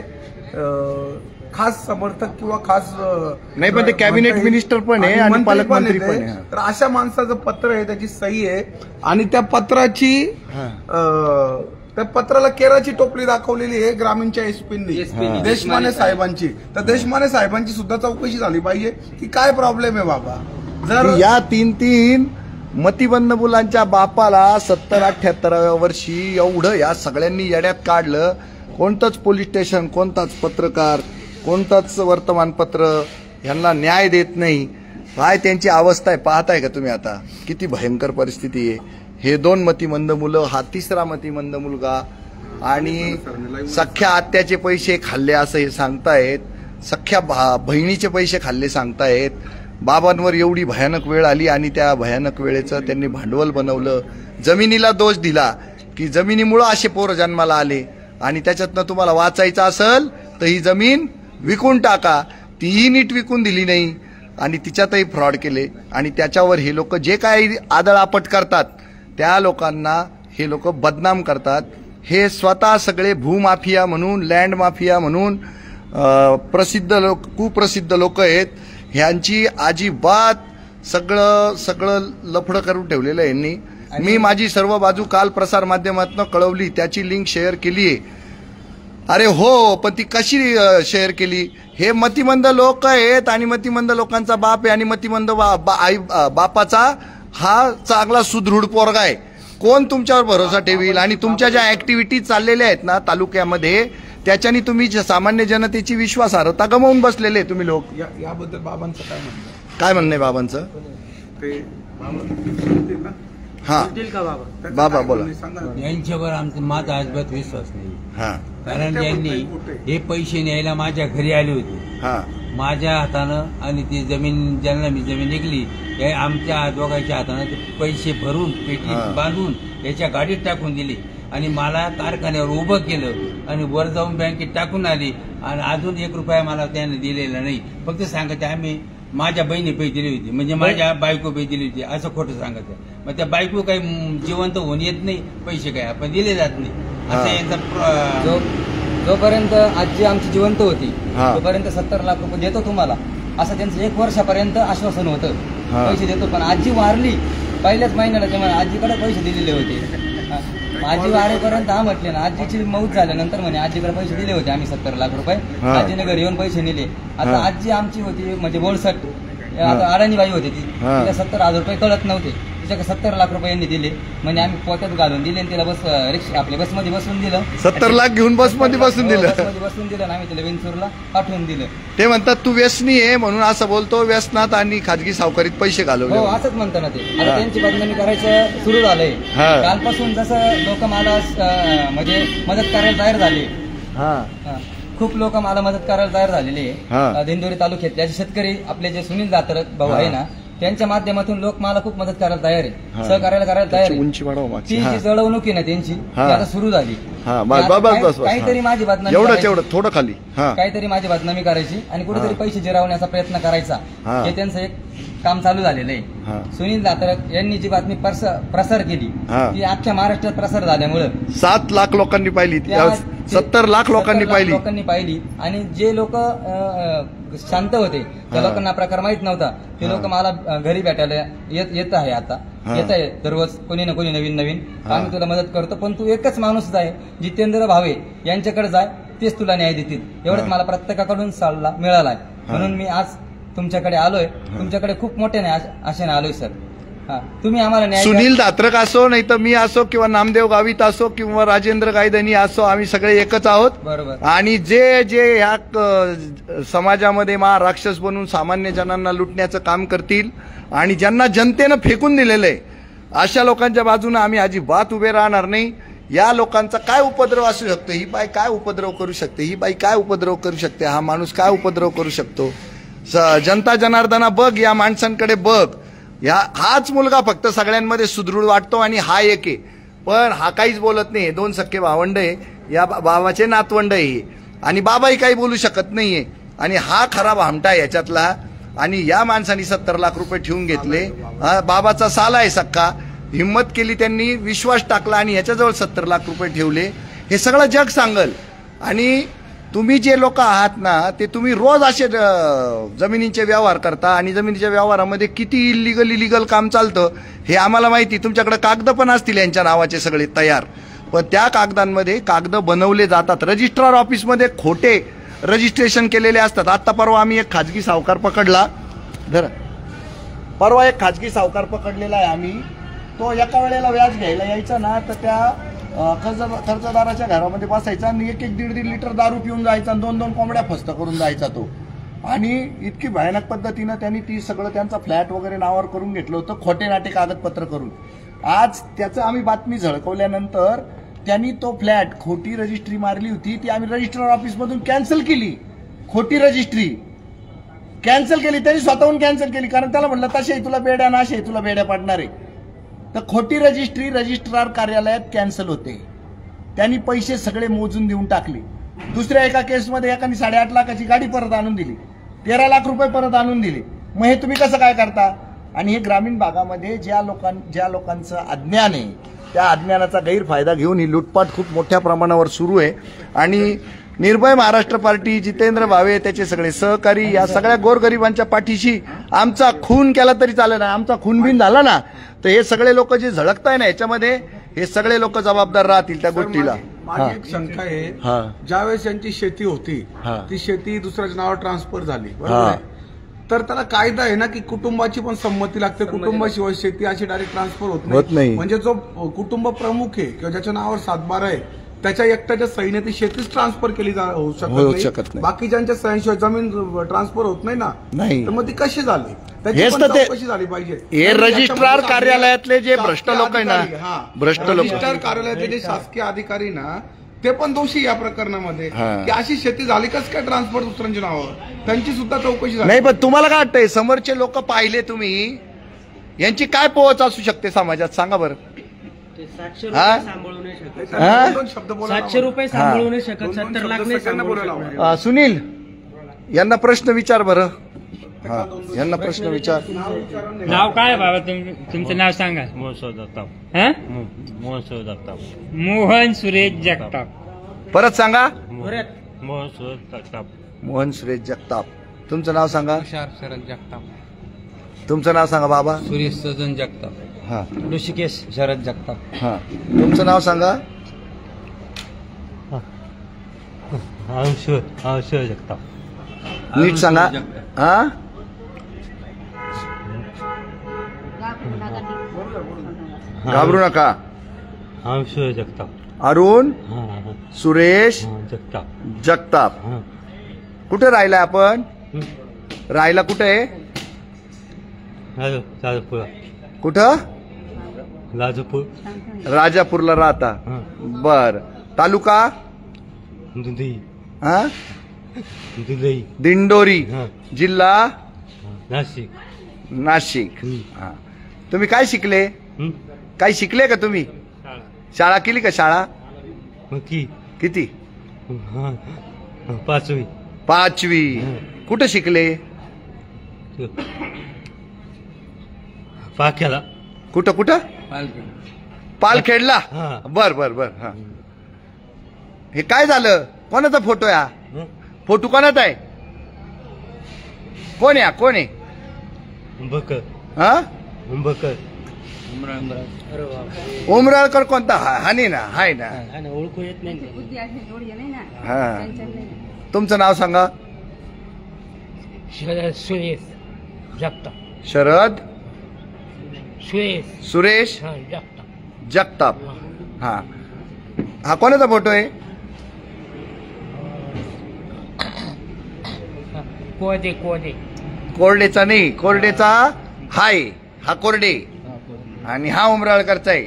खास समर्थक किंवा खास नाही, पण ते कॅबिनेट मिनिस्टर पण आहे आणि पालकमंत्री पण आहे. तर अशा माणसाचं पत्र आहे, त्याची सही आहे, आणि त्या पत्राची त्या पत्राला केराची टोपली दाखवलेली आहे ग्रामीणच्या SPनी, देशमाने साहेबांची. तर देशमाने साहेबांची सुद्धा चौकशी झाली पाहिजे की काय प्रॉब्लेम आहे बाबा. जर या 3 मतिमंद मुलांच्या बापाला 70-78व्या वर्षी एवढं या सगळ्यांनी येड्यात काढलं, कोणतंच पोलीस स्टेशन, कोणताच पत्रकार, कोणताच वर्तमानपत्र यांना न्याय देत नाही. काय त्यांची अवस्था आहे पाहताय का तुम्ही? आता किती भयंकर परिस्थिती आहे. हे 2 मतिमंद मुलं, हा 3रा मतिमंद मुलगा, आणि सख्या आत्याचे पैसे खाल्ले असं हे सांगतायत, सख्या बहिणीचे पैसे खाल्ले सांगतायत. बाबांवर एवढी भयानक वेळ आली आणि त्या भयानक वेळेचं त्यांनी भांडवल बनवलं. जमिनीला दोष दिला की जमिनीमुळं असे पोरं जन्माला आले, आणि त्याच्यातनं तुम्हाला वाचायचं असेल तर ही जमीन विकून टाका. तीही नीट विकून दिली नाही आणि तिच्यातही फ्रॉड केले, आणि त्याच्यावर हे लोक जे काही आदळआपट करतात त्या लोकांना हे लोक बदनाम करतात. हे स्वतः सगळे भूमाफिया म्हणून, लँड माफिया म्हणून प्रसिद्ध लोक, कुप्रसिद्ध लोक आहेत. ह्यांची अजिबात सगळं लफडं करून ठेवलेलं आहे यांनी. मी माझी सर्व बाजू काल प्रसार माध्यमातून कळवली, त्याची लिंक शेअर केली आहे. अरे हो, पण ती कशी शेअर केली? हे मतिमंद लोक आहेत आणि मतिमंद लोकांचा बाप आहे, आणि मतिमंद बापाचा हा चांगला सुदृढ पोरगा आहे. कोण तुमच्यावर भरोसा ठेवील? आणि तुमच्या ज्या ऍक्टिव्हिटीज चाललेल्या आहेत ना तालुक्यामध्ये, त्याच्याने तुम्ही सामान्य जनतेची विश्वासार्हता गमावून बसलेले तुम्ही लोक. याबद्दल बाबांचं काय म्हणणं? काय म्हणणं आहे बाबांचं? हा बाबा बोला. यांच्यावर माझा अजिबात विश्वास नाही. कारण यांनी हे पैसे न्यायला माझ्या घरी आले होते माझ्या हातानं, आणि ती जमीन ज्यांना मी जमीन निघली आमच्या दोघांच्या हातानं ते पैसे भरून पेटीत बांधून याच्या गाडीत टाकून दिली, आणि मला कारखान्यावर उभं केलं, आणि वर जाऊन बँकेत टाकून आली, आणि अजून 1 रुपया मला त्याने दिलेला नाही. फक्त सांगते आम्ही माझ्या बहिणी पैसे दिली होती, म्हणजे माझ्या बायको पैसे दिली होती असं खोटं सांगत. मग त्या बायको काही जिवंत होऊन येत नाही, पैसे काय आपण दिले जात नाही असं यांचा. जोपर्यंत आजी आमची जिवंत होती तोपर्यंत 70 लाख रुपये देतो तुम्हाला असं त्यांचं 1 वर्षापर्यंत आश्वासन होतं, पैसे देतो. पण आजी वारली पहिल्याच महिन्याला, तेव्हा आजीकडे पैसे दिलेले होते. आजी वारेपर्यंत हा म्हटले ना, आजीची मौत झाल्यानंतर म्हणे आजीकडे पैसे दिले होते आम्ही 70 लाख रुपये, आजीने घरी येऊन पैसे नेले. आता आजी आमची होती म्हणजे बोलसट, आता अडाणी बाई होती ती, तिला 70,000 रुपये कळत नव्हते. तिच्याकडे 70 लाख रुपये यांनी दिले. म्हणजे आम्ही पोत्यात घालून दिले आणि तिला रिक्षा आपल्या बसमध्ये बसून दिलं. 70 लाख घेऊन बसमध्ये बसून दिलं. बसमध्ये बसून दिलं आणि आम्ही तिला विंचूरला पाठवून दिलं. ते म्हणतात तू व्यसनी आहे म्हणून असं बोलतो, व्यसनात आणि खाजगी सावकारीत पैसे घालवले. हो असंच म्हणतं ना ते. आता त्यांची बदनामी करायचं सुरू झालंय. कालपासून जसं लोक मला म्हणजे मदत करायला तयार झाले. खूप लोक मला मदत करायला तयार झालेले आहे. दिंडोरी तालुक्यातले असे शेतकरी आपले जे सुनील दातरक भाऊ आहे ना, त्यांच्या माध्यमातून लोक मला खूप मदत करायला तयार आहे, सहकार्याला करायला तयार आहे. ती जी जळवणूक आहे ना त्यांची ती आता सुरू झाली. काहीतरी माझी बदनामी थोडं खाली काहीतरी माझी बदनामी करायची आणि कुठेतरी पैसे जिरवण्याचा प्रयत्न करायचा, हे त्यांचं एक काम चालू झालेलं आहे. सुनील दातरक यांनी जी बातमी प्रसार केली ती अख्ख्या महाराष्ट्रात प्रसार झाल्यामुळे 7 लाख लोकांनी पाहिली, 70 लाख लोकांनी पाहिली. आणि जे लोक शांत होते त्या लोकांना प्रकार माहित नव्हता, ते लोक मला घरी भेटायला येत आहे. आता येत आहे दररोज कोणी ना कोणी नवीन आम्ही तुला मदत करतो, पण तू एकच माणूस आहे जितेंद्र भावे यांच्याकडे जाय, तेच तुला न्याय देतील. एवढंच मला प्रत्येकाकडून सल्ला मिळालाय. म्हणून मी आज तुमच्याकडे आलोय. तुमच्याकडे खूप मोठ्याने आशेने आलोय सर. तुम्ही आम्हाला न्याय. सुनील दात्रक असो, नाही तर मी असो, किंवा नामदेव गावित असो, किंवा राजेंद्र गायधनी असो, आम्ही सगळे एकच आहोत. बरोबर. आणि जे ह्या समाजामध्ये राक्षस बनून सामान्य जनांना लुटण्याचं काम करतील आणि ज्यांना जनतेनं फेकून दिलेलं आहे, अशा लोकांच्या बाजूने आम्ही अजिबात उभे राहणार नाही. या लोकांचा काय उपद्रव असू शकतो, ही बाई काय उपद्रव करू शकते, ही बाई काय उपद्रव करू शकते, हा माणूस काय उपद्रव करू शकतो. जनता जनार्दना बघ, या माणसांकडे बघ. हाच मुलगा फक्त सगळ्यांमध्ये सुदृढ वाटतो आणि हा एक आहे, पण हा काहीच बोलत नाही. 2 सख्खे भावंड आहे, या बाबाचे नातवंड आहे आणि बाबाही काही बोलू शकत नाहीये. आणि हा खरा भामटा आहे याच्यातला. आणि या माणसाने 70 लाख रुपये ठेवून घेतले. बाबाचा साला आहे सख्खा, हिंमत केली त्यांनी, विश्वास टाकला आणि याच्याजवळ 70 लाख रुपये ठेवले. हे सगळं जग सांगल. आणि तुम्ही जे लोक आहात ना, ते तुम्ही रोज असे जमिनींचे व्यवहार करता आणि जमिनीच्या व्यवहारामध्ये किती इलिगल काम चालतं हे आम्हाला माहिती. तुमच्याकडे कागद पण असतील यांच्या नावाचे सगळे तयार, पण त्या कागदांमध्ये कागद बनवले जातात. रजिस्ट्रार ऑफिसमध्ये खोटे रजिस्ट्रेशन केलेले असतात. आता परवा आम्ही एक खाजगी सावकार पकडला. परवा एक खाजगी सावकार पकडलेला आहे आम्ही. तो एका वेळेला व्याज घ्यायला यायचा ना, तर त्या कर्जदाराच्या घरामध्ये बसायचा आणि 1-1.5 लिटर दारू पिऊन जायचा आणि 2-2 कोंबड्या फस्त करून जायचा तो. आणि इतकी भयानक पद्धतीनं त्यांनी ती सगळं त्यांचा फ्लॅट वगैरे नावावर करून घेतलं होतं, खोटे नाटे कागदपत्र करून. आज त्याचं आम्ही बातमी झळकवल्यानंतर त्यांनी तो फ्लॅट खोटी रजिस्ट्री मारली होती, ती आम्ही रजिस्ट्रार ऑफिसमधून कॅन्सल केली. खोटी रजिस्ट्री कॅन्सल केली त्यांनी, स्वतःहून कॅन्सल केली. कारण त्याला म्हटलं तसे तुला बेड्या ना, असे तुला बेड्या पडणार आहे. तर खोटी रजिस्ट्री रजिस्ट्रार कार्यालयात कॅन्सल होते. त्यांनी पैसे सगळे मोजून देऊन टाकले. दुसऱ्या एका केसमध्ये एकाने 8.5 लाखाची गाडी परत आणून दिली, 13 लाख रुपये परत आणून दिले. मग हे तुम्ही कसं काय करता? आणि हे ग्रामीण भागामध्ये ज्या लोकांचं अज्ञान आहे, त्या अज्ञानाचा गैरफायदा घेऊन ही लुटपाट खूप मोठ्या प्रमाणावर सुरू आहे. आणि निर्भय महाराष्ट्र पार्टी, जितेंद्र भावे, त्याचे सगळे सहकारी, या सगळ्या गोरगरिबांच्या पाठीशी. आमचा खून केला तरी चालेल ना, आमचा खून बिन झाला ना, तर हे सगळे लोक जे झळकताय ना याच्यामध्ये, हे सगळे लोक जबाबदार राहतील त्या गोष्टीला. माझी एक शंका आहे, ज्यावेळेस यांची शेती होती ती शेती दुसऱ्याच्या नावावर ट्रान्सफर झाली, बरोबर, तर त्याला कायदा आहे ना की कुटुंबाची पण संमती लागते. कुटुंबाशिवाय शेती अशी डायरेक्ट ट्रान्सफर होत नाही. म्हणजे जो कुटुंब प्रमुख आहे किंवा ज्याच्या नावावर 7/12 आहे, त्याच्या एकट्याच्या सहीने ती शेतीच ट्रान्सफर केली होऊ शकत नाही. बाकीच्यांच्या सहीशिवाय जमीन ट्रान्सफर होत नाही ना, तर मग ती कशी झाली, कशी झाली पाहिजे. हे रजिस्ट्रार कार्यालयातले जे भ्रष्ट लोक आहे ना, रजिस्ट्रार कार्यालयातले जे शासकीय अधिकारी ना, ते पण दोषी या प्रकरणामध्ये, की अशी शेती झाली कसं काय ट्रान्सफर दुसऱ्यांच्या नावावर, त्यांची सुद्धा चौकशी झाली नाही. पण तुम्हाला काय वाटतंय, समोरचे लोक पाहिले तुम्ही, यांची काय पोहोच असू शकते समाजात, सांगा बरं. 700 रुपये सांभाळू नाही शकत, 70 लाख नाही. सुनील, यांना प्रश्न विचार बरं. यांना प्रश्न विचार. नाव काय बाबा तुमचं नाव सांगा. मोहन सुरेश जगताप. परत सांगा. मोहन सुरेश जगताप. तुमचं नाव सांगा. शरद जगताप. तुमचं नाव सांगा बाबा. सुरेश सजन जगताप. ऋषिकेश शरद जगताप. तुमचं नाव सांगा. जगताप. नीट सांगा. घाबरू नका. सुरेश जगताप. अरुण सुरेश जगताप. जगताप. कुठे राहिलाय आपण? राहिला कुठे आहे? कुठं? लाजपूर. राजापूरला राहता. बर. तालुका? हा दिंडोरी. जिल्हा? नाशिक. नाशिक. हा. तुम्ही काय शिकले? काय शिकले का तुम्ही? शाळा केली का? शाळा किती? 5वी. 5वी. कुठं शिकले? पाक्याला. कुठं कुठं? पालखेडला. बर बर बर. हा. हे काय झालं? कोणाचा फोटो आहे हा? फोटो कोणाचा आहे? कोण आहे? कोण आहे? बकर. हा बकर. उमराळकर कोणता? हानी ना, हाय ना. ओळखू येत नाही. हा. तुमचं नाव सांगा. सुरेश जगताप. शरद सुरेश सुरेश जगताप. जगताप. हा. हा कोणाचा फोटो आहे? कोदे कोदे. कोरडेचा नाही, कोरडेचा हाय. हा कोरडे आणि हा उमराळकरचा आहे.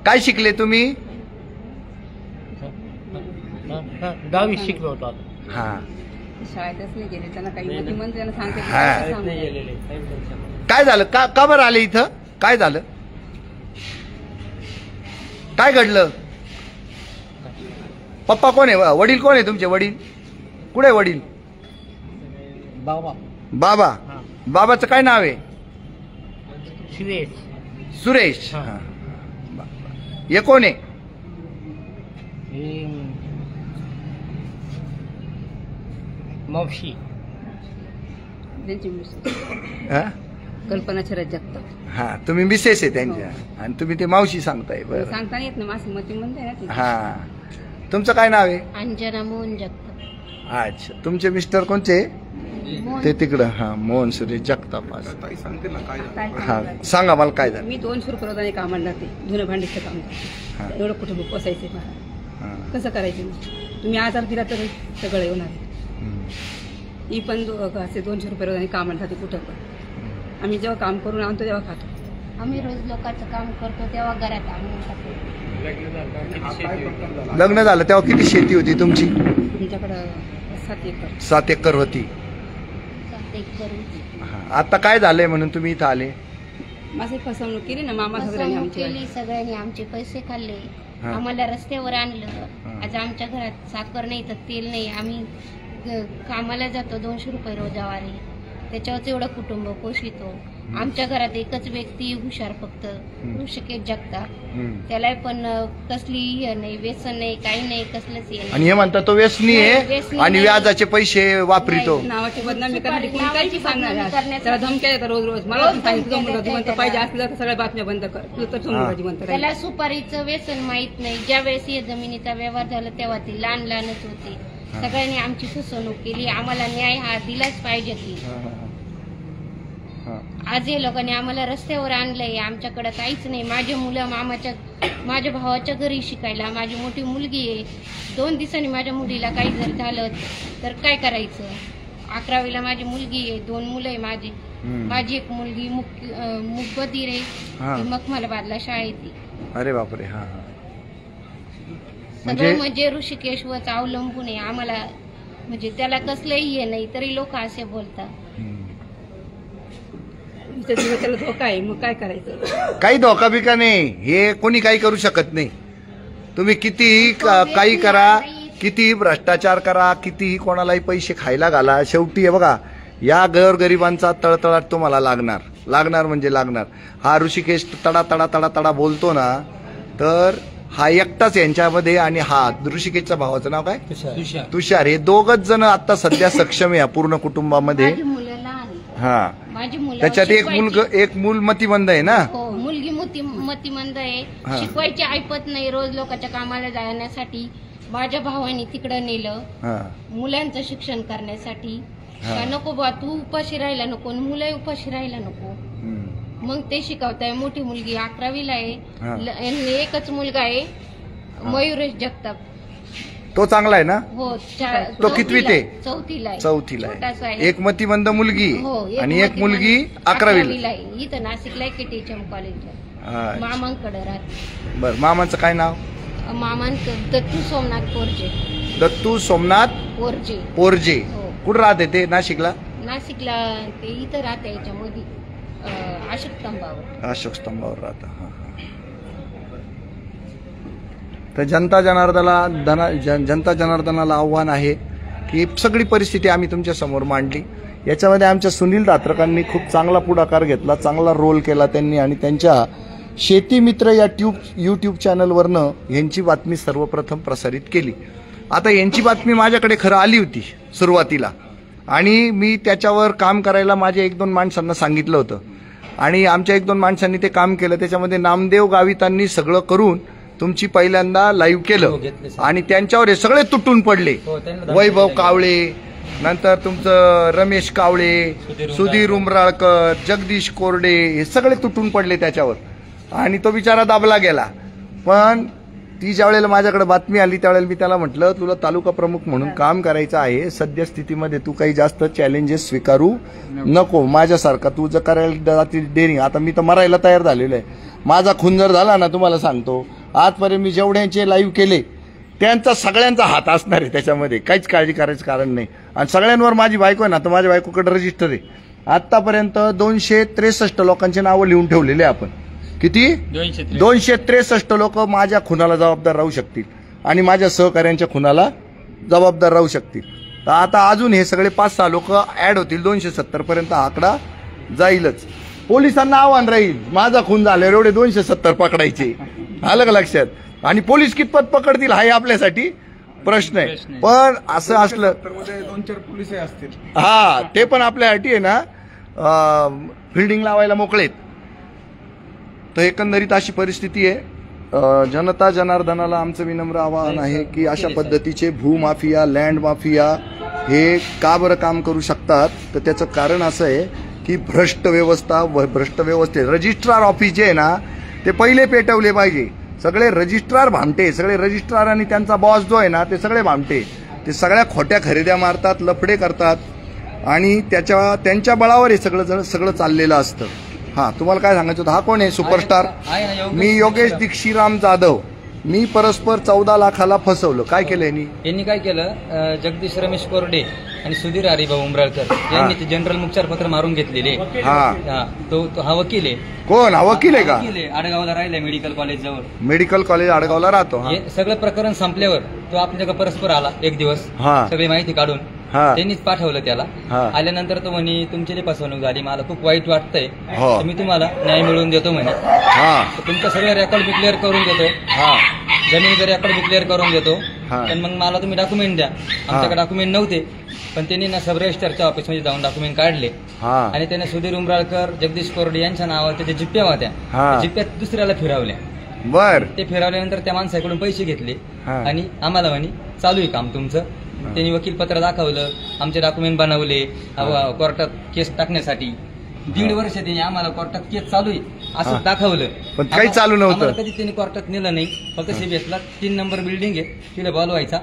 काय शिकले तुम्ही? 10वी शिकलो होतो. हा. शाळेतच नाही गेले, त्यांना काही मती त्यांना सांगते. काय झालं? का बरं आले इथं? काय झालं? काय घडलं? पप्पा कोण आहे? वडील कोण आहे तुमचे? वडील कुठे आहे? वडील? बाबा. बाबा. बाबाचं काय नाव आहे? सुरेश. सुरेश. हे कोण आहे? मावशी. त्यांची हा? कल्पना शरद जगताप. हा. तुम्ही मिसेस आहे त्यांच्या आणि तुम्ही ते मावशी सांगताय. बरं. सांगता येत ना, माझी मती म्हणते ना ती. हा. तुमचं काय नाव आहे? अंजना मोहन जगताप. अच्छा. तुमचे मिस्टर कोणचे? ते तिकडं. हा. मोहन सुरेश जगताप. हा. सांगा मला काय झालं? मी 200 रुपये रोजाने कामाला जाते. धुणं भांडीचं काम करते. एवढं कुठं पोसायचे मला. कसं करायचं? तुम्ही आजार दिला तर सगळं येणार. मी पण असे 200 रुपये रोजाने कामाला जाते कुठं पण. आम्ही जेव्हा काम करून आणतो तेव्हा खातो. आम्ही रोज लोकांचं काम करतो तेव्हा घरात आणून खातो. लग्न झालं तेव्हा किती शेती होती तुमची? तुमच्याकडं 7 एकर. 7 एकर होती. 7 एकर. आता काय झालंय म्हणून तुम्ही इथं आले? माझी फसवणूक केली ना मामा सगळ्यांनी आमची. केली सगळ्यांनी. आमचे पैसे खाल्ले. आम्हाला रस्त्यावर आणलं. आज आमच्या घरात साखर नाही तर तेल नाही. आम्ही कामाला जातो 200 रुपये रोजावारी. त्याच्यावरच एवढं कुटुंब पोषितो. आमच्या घरात एकच व्यक्ती हुशार फक्त ऋषिकेश जगताप. त्याला पण कसली हे नाही, व्यसन नाही, काही नाही, कसलंच हे नाही. आणि हे म्हणतात तो व्यसनी आहे आणि व्याजाचे पैसे वापरितो. नावाची बदनामी करण्यासाठी कोणी काही सांगणार. त्याला धमक्या येतात रोज रोज. मला सांगितलं पाहिजे असलं तर सगळ्या बातम्या बंद कर. तू तर समोराची म्हणतो. त्याला सुपारीचं व्यसन माहित नाही. ज्या वेळेस या जमिनीचा व्यवहार झाला तेव्हा ती लहान लहानच होती. सगळ्यांनी आमची फसवणूक केली. आम्हाला न्याय हा दिलाच पाहिजे की. आज हे लोकांनी आम्हाला रस्त्यावर आणलंय. आमच्याकडे काहीच नाही. माझे मुलं माझ्या भावाच्या घरी शिकायला. माझी मोठी मुलगी आहे. 2 दिवसांनी माझ्या मुलीला काही जर झालं तर काय करायचं? 11वीला माझी मुलगी आहे. 2 मुलं आहे माझी. माझी एक मुलगी मुकबधीर आहे. ती मखमलाबादला शाळेत. अरे बापरे. हा. सगळं म्हणजे ऋषिकेशवरच अवलंबून आहे आम्हाला. म्हणजे त्याला कसलंही हे नाही तरी लोक असे बोलतात. त्याला धोका आहे. मग काय करायचं? काही धोका बिका नाही. हे कोणी काही करू शकत नाही. तुम्ही कितीही काही करा, कितीही भ्रष्टाचार करा, कितीही कोणालाही पैसे खायला घाला, शेवटी हे बघा या गोरगरिबांचा तळतळाट तुम्हाला लागणार म्हणजे लागणार. हा ऋषिकेश तडा तडा तडा तडा बोलतो ना, तर हा एकटाच यांच्यामध्ये. आणि हा ऋषिकेशच्या भावाचं नाव काय? तुषार. हे दोघच जण आता सध्या सक्षम आहे या पूर्ण कुटुंबामध्ये. हा. त्याच्यात एक मूल मतिमंद आहे ना. हो. मुलगी मतिमंद आहे. शिकवायची ऐपत नाही. रोज लोकांच्या कामाला जाण्यासाठी माझ्या भावाने तिकडं नेलं. मुलांचं शिक्षण करण्यासाठी. नको बा तू उपाशी राहायला नको, मुलं उपाशी राहायला नको. मग ते शिकवताय. मोठी मुलगी 11वीला आहे. हा. एकच मुलगा आहे मयुरेश जगताप. तो चांगला आहे ना? हो तो कितवीत आहे? चौथीला आहे. चौथीला छोटासा आहे. आहे. एक मतिमंद मुलगी हो, आणि एक मुलगी 11वीला आहे. इथं नाशिकला KTHM कॉलेजला मामांकडे राहते. बर, मामाचं काय नाव? मामांचं दत्तू सोमनाथ पोरजे. दत्तू सोमनाथ पोरजे. पोरजे. हो. कुठं राहते ते? नाशिकला? नाशिकला ते इथं राहते याच्यामध्ये अशोक स्तंभावर. अशोक स्तंभावर राहतं. हा, हा. तर जनता जनार्दनाला आव्हान आहे की सगळी परिस्थिती आम्ही तुमच्या समोर मांडली. याच्यामध्ये आमच्या सुनील दात्रकांनी खूप चांगला पुढाकार घेतला, चांगला रोल केला त्यांनी आणि त्यांच्या शेती मित्र या यूट्यूब चॅनलवरनं यांची बातमी सर्वप्रथम प्रसारित केली. आता यांची बातमी माझ्याकडे खरं आली होती सुरुवातीला आणि मी त्याच्यावर काम करायला माझ्या 1-2 माणसांना सांगितलं होतं आणि आमच्या 1-2 माणसांनी ते काम केलं. त्याच्यामध्ये नामदेव गावितांनी सगळं करून तुमची पहिल्यांदा लाईव्ह केलं आणि त्यांच्यावर हे सगळे तुटून पडले. वैभव कावळे, नंतर तुमचं रमेश कावळे, सुधीर उमराळकर, जगदीश कोरडे, हे सगळे तुटून पडले त्याच्यावर आणि तो बिचारा दाबला गेला. पण ती ज्या वेळेला माझ्याकडे बातमी आली त्यावेळेला मी त्याला म्हटलं, तुला तालुका प्रमुख म्हणून काम करायचं आहे, सद्यस्थितीमध्ये तू काही जास्त चॅलेंजेस स्वीकारू नको. माझ्यासारखा तू जर करायला जातील डेअरिंग, आता मी तर मरायला तयार झालेलो आहे. माझा खून जर झाला ना, तुम्हाला सांगतो आजपर्यंत मी जेवढ्यांचे लाईव्ह केले त्यांचा सगळ्यांचा हात असणार आहे त्याच्यामध्ये, काहीच काळजी करायचं कारण नाही. आणि सगळ्यांवर माझी बायको आहे ना, तर माझ्या बायकोकडे रजिस्टर आहे. आतापर्यंत 263 लोकांचे नावं लिहून ठेवलेले आपण. किती? 263 लोक माझ्या खुनाला जबाबदार राहू शकतील आणि माझ्या सहकाऱ्यांच्या खुनाला जबाबदार राहू शकतील. तर आता अजून हे सगळे 5-6 लोक ऍड होतील. 270 पर्यंत आकडा जाईलच. पोलिसांना आव्हान राहील, माझा खून झाल्यावर एवढे 270 पकडायचे. आलं का लक्षात? आणि पोलीस कितपत पकडतील हा आपल्यासाठी प्रश्न आहे. पण असं असलं 2-4 पोलीस असतील, हा, ते पण आपल्यासाठी आहे ना फिल्डिंग लावायला मोकळेत. तर एकंदरीत अशी परिस्थिती आहे. जनता जनार्दनाला आमचं विनम्र आवाहन आहे की अशा पद्धतीचे भूमाफिया, लँड माफिया हे का बरं काम करू शकतात? तर त्याचं कारण असं आहे की भ्रष्ट व्यवस्थे रजिस्ट्रार ऑफिस जे आहे ना, ते पहिले पेटवले पाहिजे. सगळे रजिस्ट्रार भामटे, सगळे रजिस्ट्रार आणि त्यांचा बॉस जो आहे ना, ते सगळे भामटे. ते सगळ्या खोट्या खरेद्या मारतात, लफडे करतात आणि त्यांच्या बळावर हे सगळं चाललेलं असतं. हा, तुम्हाला काय सांगायचं होतं? हा कोण आहे सुपरस्टार? मी योगेश दीक्षिराम जाधव. मी परस्पर 14 लाखाला फसवलं. काय केलं यांनी काय केलं? जगदीश रमेश कोरडे आणि सुधीर हरिभाऊ उमराळकर यांनी ते जनरल मुखचार पत्र मारून घेतलेले. तो हा वकील आहे. कोण? हा वकील आहे का? आडगावला राहिलाय मेडिकल कॉलेज जवळ. मेडिकल कॉलेज आडगावला राहतो. सगळं प्रकरण संपल्यावर तो आपल्याकडे परस्पर आला एक दिवस, सगळी माहिती काढून त्यांनीच पाठवलं त्याला. आल्यानंतर तो म्हणे तुमची लई फसवणूक झाली, मला खूप वाईट वाटतंय, मी तुम्हाला न्याय मिळवून देतो म्हणे. तुमचं सगळं रेकॉर्ड मी क्लिअर करून देतो, जमिनीचं रेकॉर्ड मी क्लिअर करून देतो, पण मग मला तुम्ही डॉक्युमेंट द्या. आमच्याकडे डॉक्युमेंट नव्हते, पण त्यांनी ना सब रजिस्टरच्या ऑफिसमध्ये जाऊन डॉक्युमेंट काढले आणि त्याने सुधीर उमराळकर, जगदीश कोरडे यांच्या नावावर त्याच्या जिप्प्या होत्या, जिप्प्यात दुसऱ्याला फिरवल्या. ते फिरवल्यानंतर त्या माणसाकडून पैसे घेतले आणि आम्हाला म्हणे चालू आहे काम तुमचं. त्यांनी वकील पत्र दाखवलं, आमचे डॉक्युमेंट बनवले कोर्टात केस टाकण्यासाठी. 1.5 वर्ष त्यांनी आम्हाला कोर्टात केस चालू आहे असं दाखवलं, पण काही चालू नव्हतं. कधी त्यांनी कोर्टात नेलं नाही. फक्त सीबीएसला 3 नंबर बिल्डिंग आहे, तिला बोलवायचा,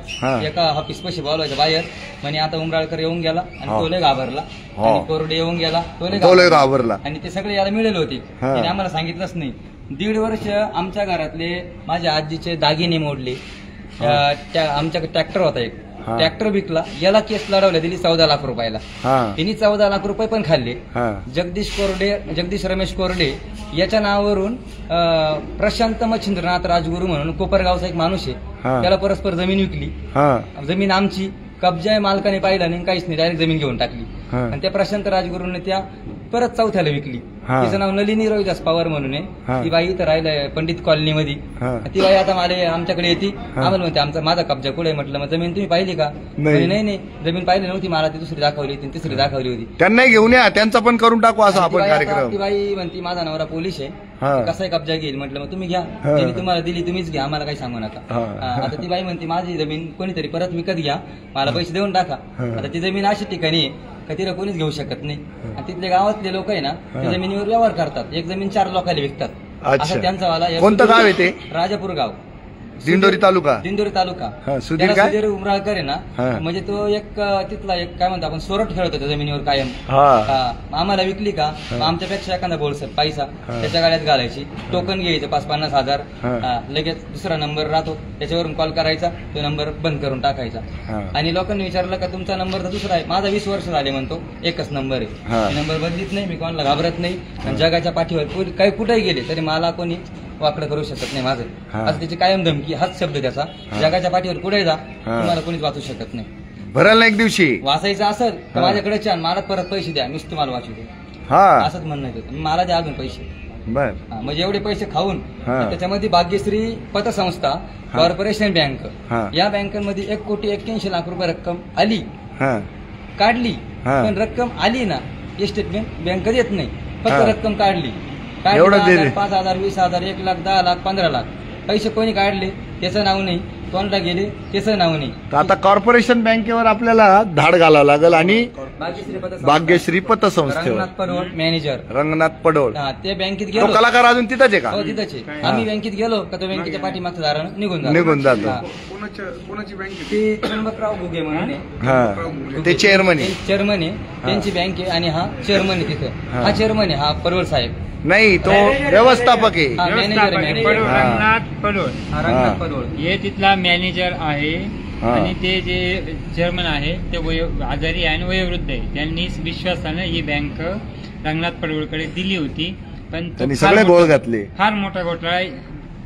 एका ऑफिस पैसे बोलवायचा बाहेर. म्हणे आता उमराळकर येऊन गेला आणि तो लय घाबरला, आणि कोरडे येऊन गेला, तो लय घाबरला, आणि ते सगळे याला मिळेल होते. त्याने आम्हाला सांगितलंच नाही. 1.5 वर्ष आमच्या घरातले माझ्या आजीचे दागिने मोडले. आमच्याकडे ट्रॅक्टर होता एक, ट्रॅक्टर विकला, याला केस लढवल्या, दिली 14 लाख रुपयाला. त्यांनी 14 लाख रुपये पण खाल्ले. जगदीश रमेश कोरडे याच्या नावावरून प्रशांत मच्छिंद्रनाथ राजगुरू म्हणून कोपरगावचा एक माणूस आहे, त्याला परस्पर जमीन विकली. जमीन आमची, कब्जा मालकाने पाहिला नाही, काहीच नाही, डायरेक्ट जमीन घेऊन टाकली. आणि त्या प्रशांत राजगुरूने त्या परत 4थ्याला विकली. तिचं नाव नलिनी रोहिदास पवार म्हणून आहे. ती बाई इथं राहिलंय पंडित कॉलनी मध्ये. ती बाई आता आमच्याकडे येते, आम्हाला म्हणते माझा कब्जा कुठे? म्हटलं मग जमीन तुम्ही पाहिली का? नाही, जमीन पाहिली नव्हती, मला ती दुसरी दाखवली होती, तिसरी दाखवली होती. त्यांना घेऊन या, त्यांचा पण करून टाकू असं आपण कार्यक्रम. ती बाई म्हणती माझा नवरा पोलीस आहे, कसाही कब्जा घेईल. म्हटलं मग तुम्ही घ्या, त्यांनी तुम्हाला दिली तुम्हीच घ्या, आम्हाला काही सांगू नका. आता ती बाई म्हणते माझी जमीन कोणीतरी परत विकत घ्या, मला पैसे देऊन टाका. आता ती जमीन अशी ठिकाणी का तिला कोणीच घेऊ शकत नाही. आणि तिथले गावातले लोक आहे ना ते जमिनीवर व्यवहार करतात. एक जमीन 4 लोकांना विकतात. असं त्यांचा वाला. कोणतं गाव आहे ते? राजापूर गाव, दिंडोरी तालुका. दिंडोरी तालुका. सुधीर त्याला सुधीर उमराळकर आहे ना, म्हणजे तो एक तिथला एक काय म्हणतो आपण सोरठ खेळत होता जमिनीवर कायम. आम्हाला विकली का आमच्यापेक्षा एखादा बोलसर पैसा त्याच्या गाड्यात घालायची, टोकन घ्यायचं 5-50 हजार, लगेच दुसरा नंबर राहतो त्याच्यावरून कॉल करायचा, तो नंबर बंद करून टाकायचा. आणि लोकांनी विचारलं का तुमचा नंबर तर दुसरा आहे. माझा 20 वर्ष झाले म्हणतो, एकच नंबर आहे, नंबर बदलीत नाही, मी कोणाला घाबरत नाही. आणि जगाच्या पाठीवर काही कुठेही गेले तरी मला कोणी वाकडं करू शकत नाही माझं. असं त्याची कायम धमकी, हाच शब्द त्याचा. जगाच्या पाठीवर पुढे जा, तुम्हाला कोणीच वाचू शकत नाही. भरायला एक दिवशी वाचायचं असेल तर माझ्याकडे छान, मला परत पैसे द्या, मीच तुम्हाला वाचू दे, असंच म्हणणं येतं. मला द्या अजून पैसे. म्हणजे एवढे पैसे खाऊन त्याच्यामध्ये भाग्यश्री पतसंस्था, कॉर्पोरेशन बँक, या बँकांमध्ये 1,81,00,000 रुपये रक्कम आली, काढली, पण रक्कम आली ना स्टेटमेंट बँक देत नाही, फक्त रक्कम काढली. 5,000, 20,000, 1,00,000, 10,00,000, 15,00,000 पैसे कोणी काढले त्याचं नाव नाही, कोणाला गेले त्याचं नाव नाही. आता कॉर्पोरेशन बँकेवर आपल्याला धाड घालावं लागेल. आणि भाग्यश्री पतसंस्थेवर रंगनाथ पडोळ मॅनेजर, रंगनाथ पडोळ, ते बँकेत गेलो. कलाकार अजून तिथंच आहे का? हो तिथंच आहे. आम्ही बँकेत गेलो का तो बँकेच्या पाठीमागचं दारानं निघून जातो. ते त्र्यंबकराव घुगे म्हणून आहे, ते चेअरमन आहे, त्यांची बँक आहे. आणि हा चेअरमन आहे तिथं. हा चेअरमन आहे, हा पडोळ साहेब नाही, तो व्यवस्थापक आहे. रंगनाथ पडोळ हे तिथला मॅनेजर आहे. आणि ते जे चेअरमन आहे ते आजारी आहे आणि वयोवृद्ध आहे. त्यांनीच विश्वासानं ही बँक रंगनाथ पडोळकडे दिली होती, पण त्यांनी सगळे गोळ घातले. फार मोठा घोटाळा आहे.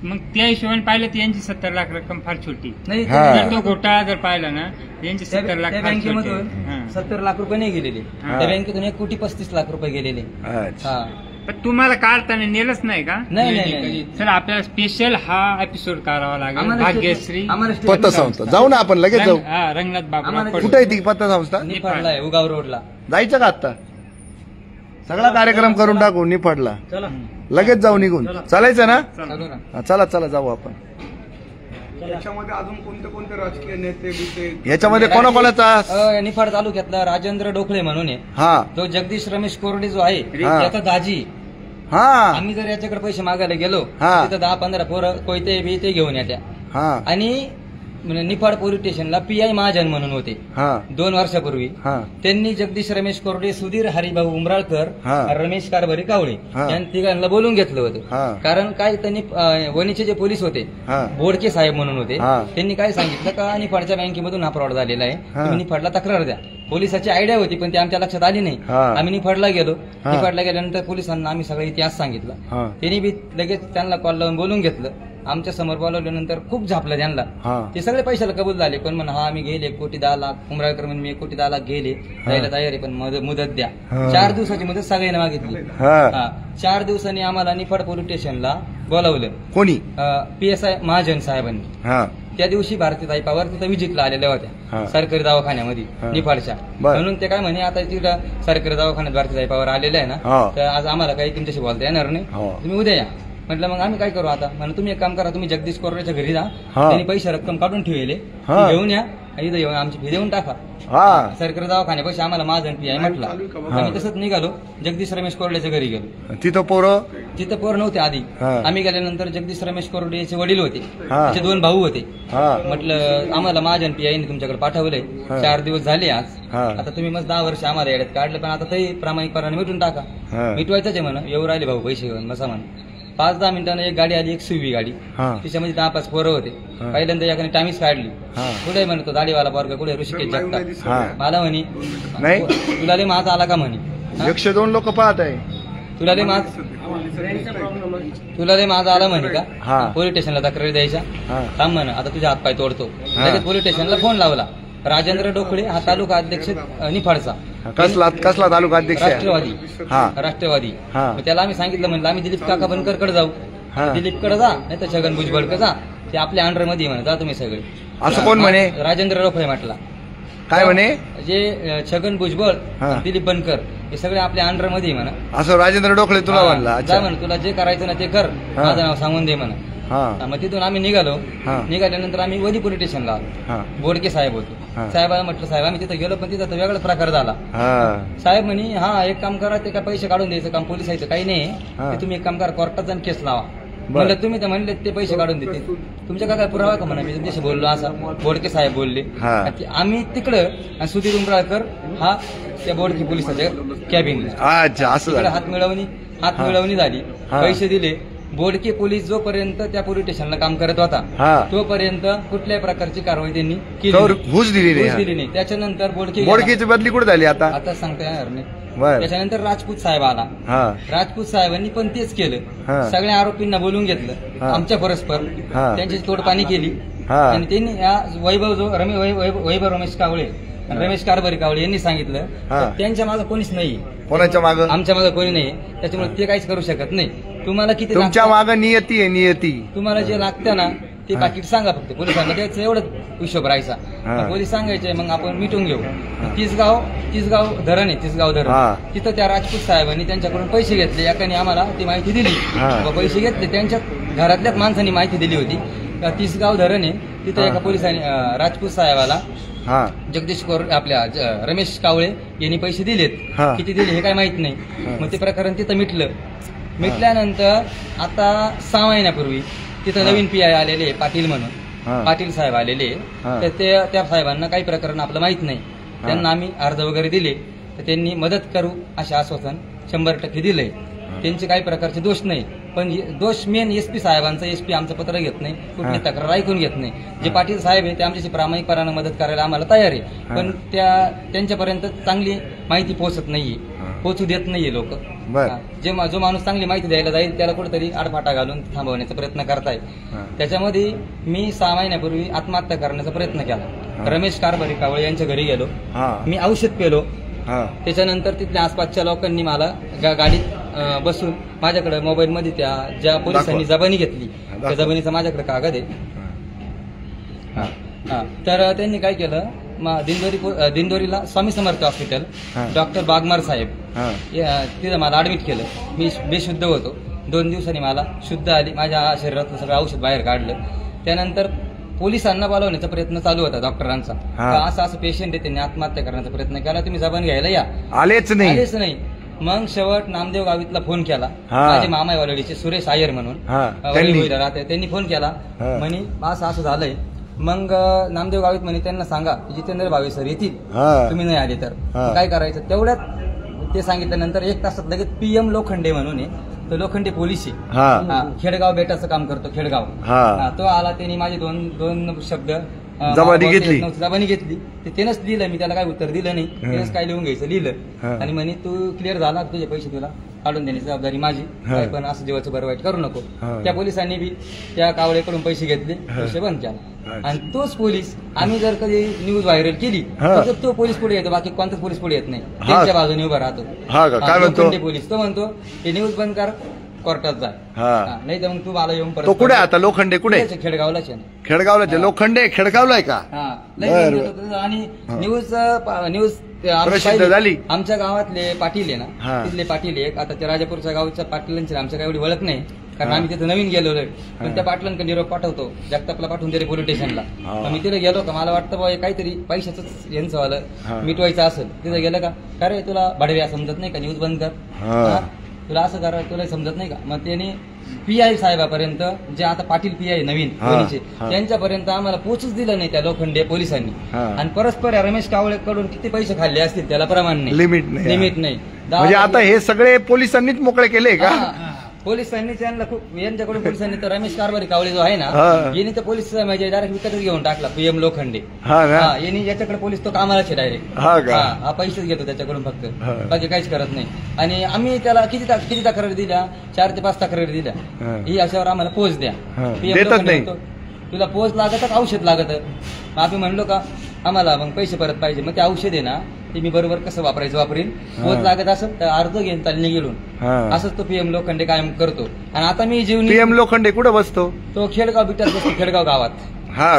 मग त्या हिशोबाने पाहिलं तर यांची 70 लाख रक्कम फार छोटी. तो घोटाळा जर पाहिला ना यांची 70 लाख, बँकेमधून 70 लाख रुपये नाही गेलेले, त्या बँकेतून 1,35,00,000 रुपये गेलेले. पण तुम्हाला काढताना नेलंच नाही का? नाही. चला आपल्याला स्पेशल हा एपिसोड करावा लागेल. भाग्यश्री पतसंस्था जाऊ ना आपण, लगेच जाऊ. रंगनाथ बाबा कुठे आहे ती पतसंस्था? निफाडला आहे, उगाव रोडला. जायचं का आता? सगळा कार्यक्रम करून टाकू निफाडला, लगेच जाऊ निघून. चालायचं ना? चला जाऊ आपण. याच्यामध्ये अजून कोणते राजकीय नेते याच्यामध्ये कोणाकोणाचा? निफाड तालुक्यातला राजेंद्र डोकळे म्हणून आहे, तो जगदीश रमेश कोरडे जो आहे त्याचा दाजी. आम्ही जर याच्याकडे पैसे मागायला गेलो तर 10-15 पोरं कोयते बिते घेऊन येत्या. आणि निफाड पोलीस स्टेशनला PI महाजन म्हणून होते 2 वर्षापूर्वी. त्यांनी जगदीश रमेश कोरडे, सुधीर हरिभाऊ उमराळकर, रमेश कारभारी कावळे यांनी तिघांना बोलून घेतलं होतं. कारण काय त्यांनी वणीचे जे पोलीस होते, बोडके साहेब म्हणून होते, त्यांनी काय सांगितलं का निफाडच्या बँकेमधून हा फ्रॉड झालेला आहे, तुम्ही निफाडला तक्रार द्या. पोलिसाची आयडिया होती पण ती आमच्या लक्षात आली नाही. आम्ही निफाडला गेलो. निफाडला गेल्यानंतर पोलिसांना आम्ही सगळा इतिहास सांगितला. त्यांनी बी लगेच त्यांना कॉल लावून बोलून घेतलं. आमच्या समोर बोलवल्यानंतर खूप झापलं त्यांना. ते सगळे पैशाला कबूल झाले. कोण म्हणा आम्ही गेले 1,10,00,000, उमराळकर म्हणून मी 1,10,00,000 गेले, जायला तयार आहे पण मुदत द्या. 4 दिवसाची मुदत सगळ्यांना मागितली. 4 दिवसांनी आम्हाला निफाड पोलीस स्टेशनला बोलावलं. कोणी? PSI महाजन साहेबांनी. त्या दिवशी भारतीताई पवार तिथं विजिटला आलेल्या होत्या सरकारी दवाखान्यामध्ये निफाडच्या. म्हणून ते काय म्हणे आता तिथं सरकारी दवाखान्यात भारतीताई पवार आलेल्या आहे ना, तर आज आम्हाला काही तुमच्याशी बोलता येणार नाही, तुम्ही उद्या या. म्हटलं मग आम्ही काय करू आता? म्हणून तुम्ही एक काम करा, तुम्ही जगदीश कोरड्याच्या घरी जा, त्यांनी पैसे रक्कम काढून ठेवले, घेऊन या, इथं येऊन आमची फी देऊन टाका. सरकारी दवाखान्यापाशी आम्हाला माझं PI म्हटलं. आम्ही तसंच निघालो, जगदीश रमेश कोरड्याच्या घरी गेलो. तिथं पोरं नव्हते आधी. आम्ही गेल्यानंतर जगदीश रमेश कोरडेचे वडील होते, त्याचे 2 भाऊ होते. म्हटलं आम्हाला माझ्या PIने तुमच्याकडे पाठवलंय, 4 दिवस झाले आज, आता तुम्ही मग 10 वर्ष आम्हाला येड्यात काढलं, पण आता ते प्रामाणिकपणाने मिटून टाका. मिटवायचंच आहे म्हणा, येऊ राहिले भाऊ पैसे घेऊन बसा म्हणा. 5-10 मिनिटांना एक गाडी आली, एक सुवी गाडी, त्याच्यामध्ये 10-5 पोरं होते. पहिल्यांदा याकडे टामीच काढली. कुठे म्हणतो दाढीवाला पोरगा, कुठे ऋषिकेश जगताप. मला म्हणे तुला लय माझा आला का म्हणे, 102 लोक पाहत आहे, तुला लय माझा आला म्हणे का, पोलीस स्टेशनला तक्रारी द्यायच्या. थांब म्हणा आता तुझ्या हातपाय तोडतो. लगेच पोलीस स्टेशनला फोन लावला. राजेंद्र डोकळे हा तालुका अध्यक्ष निफाडचा. कसला तालुका अध्यक्ष? राष्ट्रवादी. त्याला आम्ही सांगितलं म्हणलं आम्ही दिलीप काका बनकरकडे जाऊ, दिलीपकडे जा नाही तर छगन भुजबळकडे जा, ते आपल्या अंडर मध्ये म्हणा, जा तुम्ही सगळे. असं कोण म्हणे? राजेंद्र डोकळे म्हटला. काय म्हणे? जे छगन भुजबळ, हा. दिलीप बनकर हे सगळे आपल्या अंडर मध्ये म्हणा. असं राजेंद्र डोकळे तुला म्हणला? जा म्हण, तुला जे करायचं ना ते कर, माझं नाव सांगून दे म्हणा. मग तिथून आम्ही निघालो. निघाल्यानंतर आम्ही वडी पोलीस स्टेशनला आलो. बोडके साहेब होते. साहेबाला म्हटलं, साहेब आम्ही तिथं गेलो, पण तिथं तर वेगळाच प्रकार झाला. साहेब म्हणे, हा एक काम करा, ते काय पैसे काढून द्यायचं काम पोलिसायचं काही नाही, ते तुम्ही एक काम करा, कोर्टात जाऊन केस लावा. म्हणलं तुम्ही तर म्हणले ते पैसे काढून देते, तुमच्या काय पुरावा का म्हणा, मी तुमच्याशी बोललो असं बोडके साहेब बोलले. आम्ही तिकडं आणि सुधीर उमराळकर हा त्या बोडके पोलिसाच्या कॅबिनला हात मिळवणी झाली. पैसे दिले. बोडके पोलीस जोपर्यंत त्या पोलीस स्टेशनला काम करत होता तोपर्यंत कुठल्याही प्रकारची कारवाई त्यांनी केली, घुस दिली नाही. त्याच्यानंतर बोडकेची बदली कुठे झाली आता सांगता येणार नाही. त्याच्यानंतर राजपूत साहेब आला. राजपूत साहेबांनी पण तेच केलं, सगळ्या आरोपींना बोलून घेतलं, आमच्या परस्पर त्यांची तोडपाणी केली. आणि त्यांनी वैभव रमेश कावळे, रमेश कारभारी कावळे यांनी सांगितलं त्यांच्या मागे कोणीच नाही, कोणाच्या मागे? आमच्या मागे कोणी नाही, त्याच्यामुळे ते काहीच करू शकत नाही. तुम्हाला किती तुमच्या मागे नियती आहे, नियती. तुम्हाला जे लागतं ना ते पाकिट सांगा, फक्त पोलिसांना द्यायचं, एवढंच हिशोब राहायचा. पोलीस सांगायचे, मग आपण मिटून घेऊ. तिसगाव धरण आहे, तिसगाव धरण, तिथं त्या राजपूत साहेबांनी त्यांच्याकडून पैसे घेतले. एकाने आम्हाला ती माहिती दिली, पैसे घेतले, त्यांच्या घरातल्याच माणसांनी माहिती दिली होती. तिसगाव धरण आहे, तिथं एका पोलिसांनी राजपूत साहेबाला जगदीश आपल्या रमेश कावळे यांनी पैसे दिलेत. किती दिले हे काय माहित नाही. मग ते प्रकरण तिथं मिटल्यानंतर आता 6 महिन्यापूर्वी तिथं नवीन PI आलेले पाटील म्हणून, पाटील साहेब आलेले. तर त्या साहेबांना काही प्रकरण आपलं माहित नाही. त्यांना आम्ही अर्ज वगैरे दिले, तर त्यांनी मदत करू असे आश्वासन 100% दिलंय. त्यांचे काही प्रकारचे दोष नाही, पण दोष मेन SP साहेबांचा. SP आमचं पत्र घेत नाही, कुठली तक्रार ऐकून घेत नाही. जे पाटील साहेब आहे ते आमच्याशी प्रामाणिकपणानं मदत करायला आम्हाला तयार आहे, पण त्यांच्यापर्यंत चांगली माहिती पोहोचत नाहीये, पोहोचू देत नाहीये लोक. जो माणूस चांगली माहिती द्यायला जाईल त्याला कुठेतरी आडफाटा घालून थांबवण्याचा प्रयत्न करताय. त्याच्यामध्ये मी 6 महिन्यापूर्वी आत्महत्या करण्याचा प्रयत्न केला. रमेश कारभारी कावळे यांच्या घरी गेलो, मी औषध पेलो. त्याच्यानंतर तिथल्या आसपासच्या लोकांनी मला गाडीत बसून माझ्याकडे मोबाईल मध्ये ज्या पोलिसांनी जबानी घेतली त्या जबानीचा माझ्याकडे कागद आहे. तर त्यांनी काय केलं, दिंडोरीला स्वामी समर्थ हॉस्पिटल, डॉक्टर बागमार साहेब तिथं मला ऍडमिट केलं. मी बेशुद्ध होतो. 2 दिवसांनी मला शुद्ध आली, माझ्या शरीरातलं सगळं औषध बाहेर काढलं. त्यानंतर पोलिसांना बोलवण्याचा प्रयत्न चालू होता डॉक्टरांचा, असं पेशंट आहे, त्यांनी आत्महत्या करण्याचा प्रयत्न केला, तुम्ही जबान घ्यायला या. आलेच नाही. मग शेवट नामदेव गावीतला फोन केला, माझे मामा वालडीचे सुरेश आयर म्हणून राहते, त्यांनी फोन केला, म्हणे असं झालंय. मग नामदेव गावीत म्हणे त्यांना सांगा जितेंद्र भावे सर येतील, तुम्ही नाही आले तर काय करायचं. तेवढ्यात ते सांगितल्यानंतर 1 तासात लगेच PM लोखंडे म्हणून आहे, तो लोखंडे पोलीस आहे, खेडगाव बेटाचं काम करतो, खेडगाव. तो आला, त्यांनी माझे दोन शब्द जबानी घेतली. त्यानंच लिहिलं, मी त्याला काय उत्तर दिलं नाही, त्यानंच काय लिहून घ्यायचं लिहिलं. आणि म्हणे तू क्लिअर झाला, तुझे पैसे तुला काढून देण्याची जबाबदारी माझी, पण असं जीवाचं बरं वाईट करू नको. त्या पोलिसांनी बी त्या कावळेकडून पैसे घेतले, पैसे बंद केला. आणि तोच पोलीस आम्ही जर कधी न्यूज व्हायरल केली तर तो पोलीस पुढे येतो, बाकी कोणताच पोलीस पुढे येत नाही, त्यांच्या बाजूने उभा राहतो. पोलीस तो म्हणतो हे न्यूज बंद कर, कोर्टात जा, नाही तर मग तू मला येऊन परत. कुठे आता लोखंडे कुठे? खेडगावलाच आहे. खेडगावला लोखंडे खेडगावला आहे का? आणि न्यूज प्रसिद्ध झाली. आमच्या गावातले पाटील आहे ना, तिथले पाटील एक, आता त्या राजापूरच्या गावच्या पाटलांची आमच्या काही एवढी ओळख नाही, कारण आम्ही तिथे नवीन गेलो. पण त्या पाटलांकडे निरोप पाठवतो, जगतापला पाठवून दिले पोलीस स्टेशनला. मी तिथे गेलो का, मला वाटतं बाबा काहीतरी पैशाच यांचं वालं मिटवायचं असेल. तिथे गेलं का, अरे तुला भाडव्या समजत नाही का, न्यूज बंद कर, तुला असं करा, तुला समजत नाही का. मग त्याने PI साहेबापर्यंत, जे आता पाटील PI नवीन त्यांच्यापर्यंत आम्हाला पोचूच दिलं नाही त्या लोखंडे पोलिसांनी. आणि परस्पर रमेश कावळेकडून किती पैसे खाल्ले असतील त्याला प्रमाण नाही, लिमिट नाही. म्हणजे आता हे सगळे पोलिसांनीच मोकळे केले का? पोलिसांनी त्यांना खूप, यांच्याकडून पोलिसांनी तर रमेश कारभारी कावळे जो आहे ना, यांनी तर पोलीस म्हणजे डायरेक्ट विकतच घेऊन टाकला. PM लोखंडे यांनी, याच्याकडे पोलीस तो कामालाच आहे डायरेक्ट, हा पैसेच घेतो त्याच्याकडून फक्त, बाकी काहीच करत नाही. आणि आम्ही त्याला किती तक्रारी दिल्या, 4 ते 5 तक्रारी दिल्या, ही अशावर आम्हाला पोच द्या. PM तुला पोच लागत औषध लागत, आम्ही म्हणलो का आम्हाला मग पैसे परत पाहिजे, मग ते औषध आहे ना ते मी बरोबर कसं वापरीन, पोच लागत असं तर अर्ज घेऊन चालणे गेलो, असंच तो PM लोखंडे कायम करतो. आणि आता मी PM लोखंडे कुठे बसतो? तो खेडगाव बिटात बसतो, खेडगाव गावात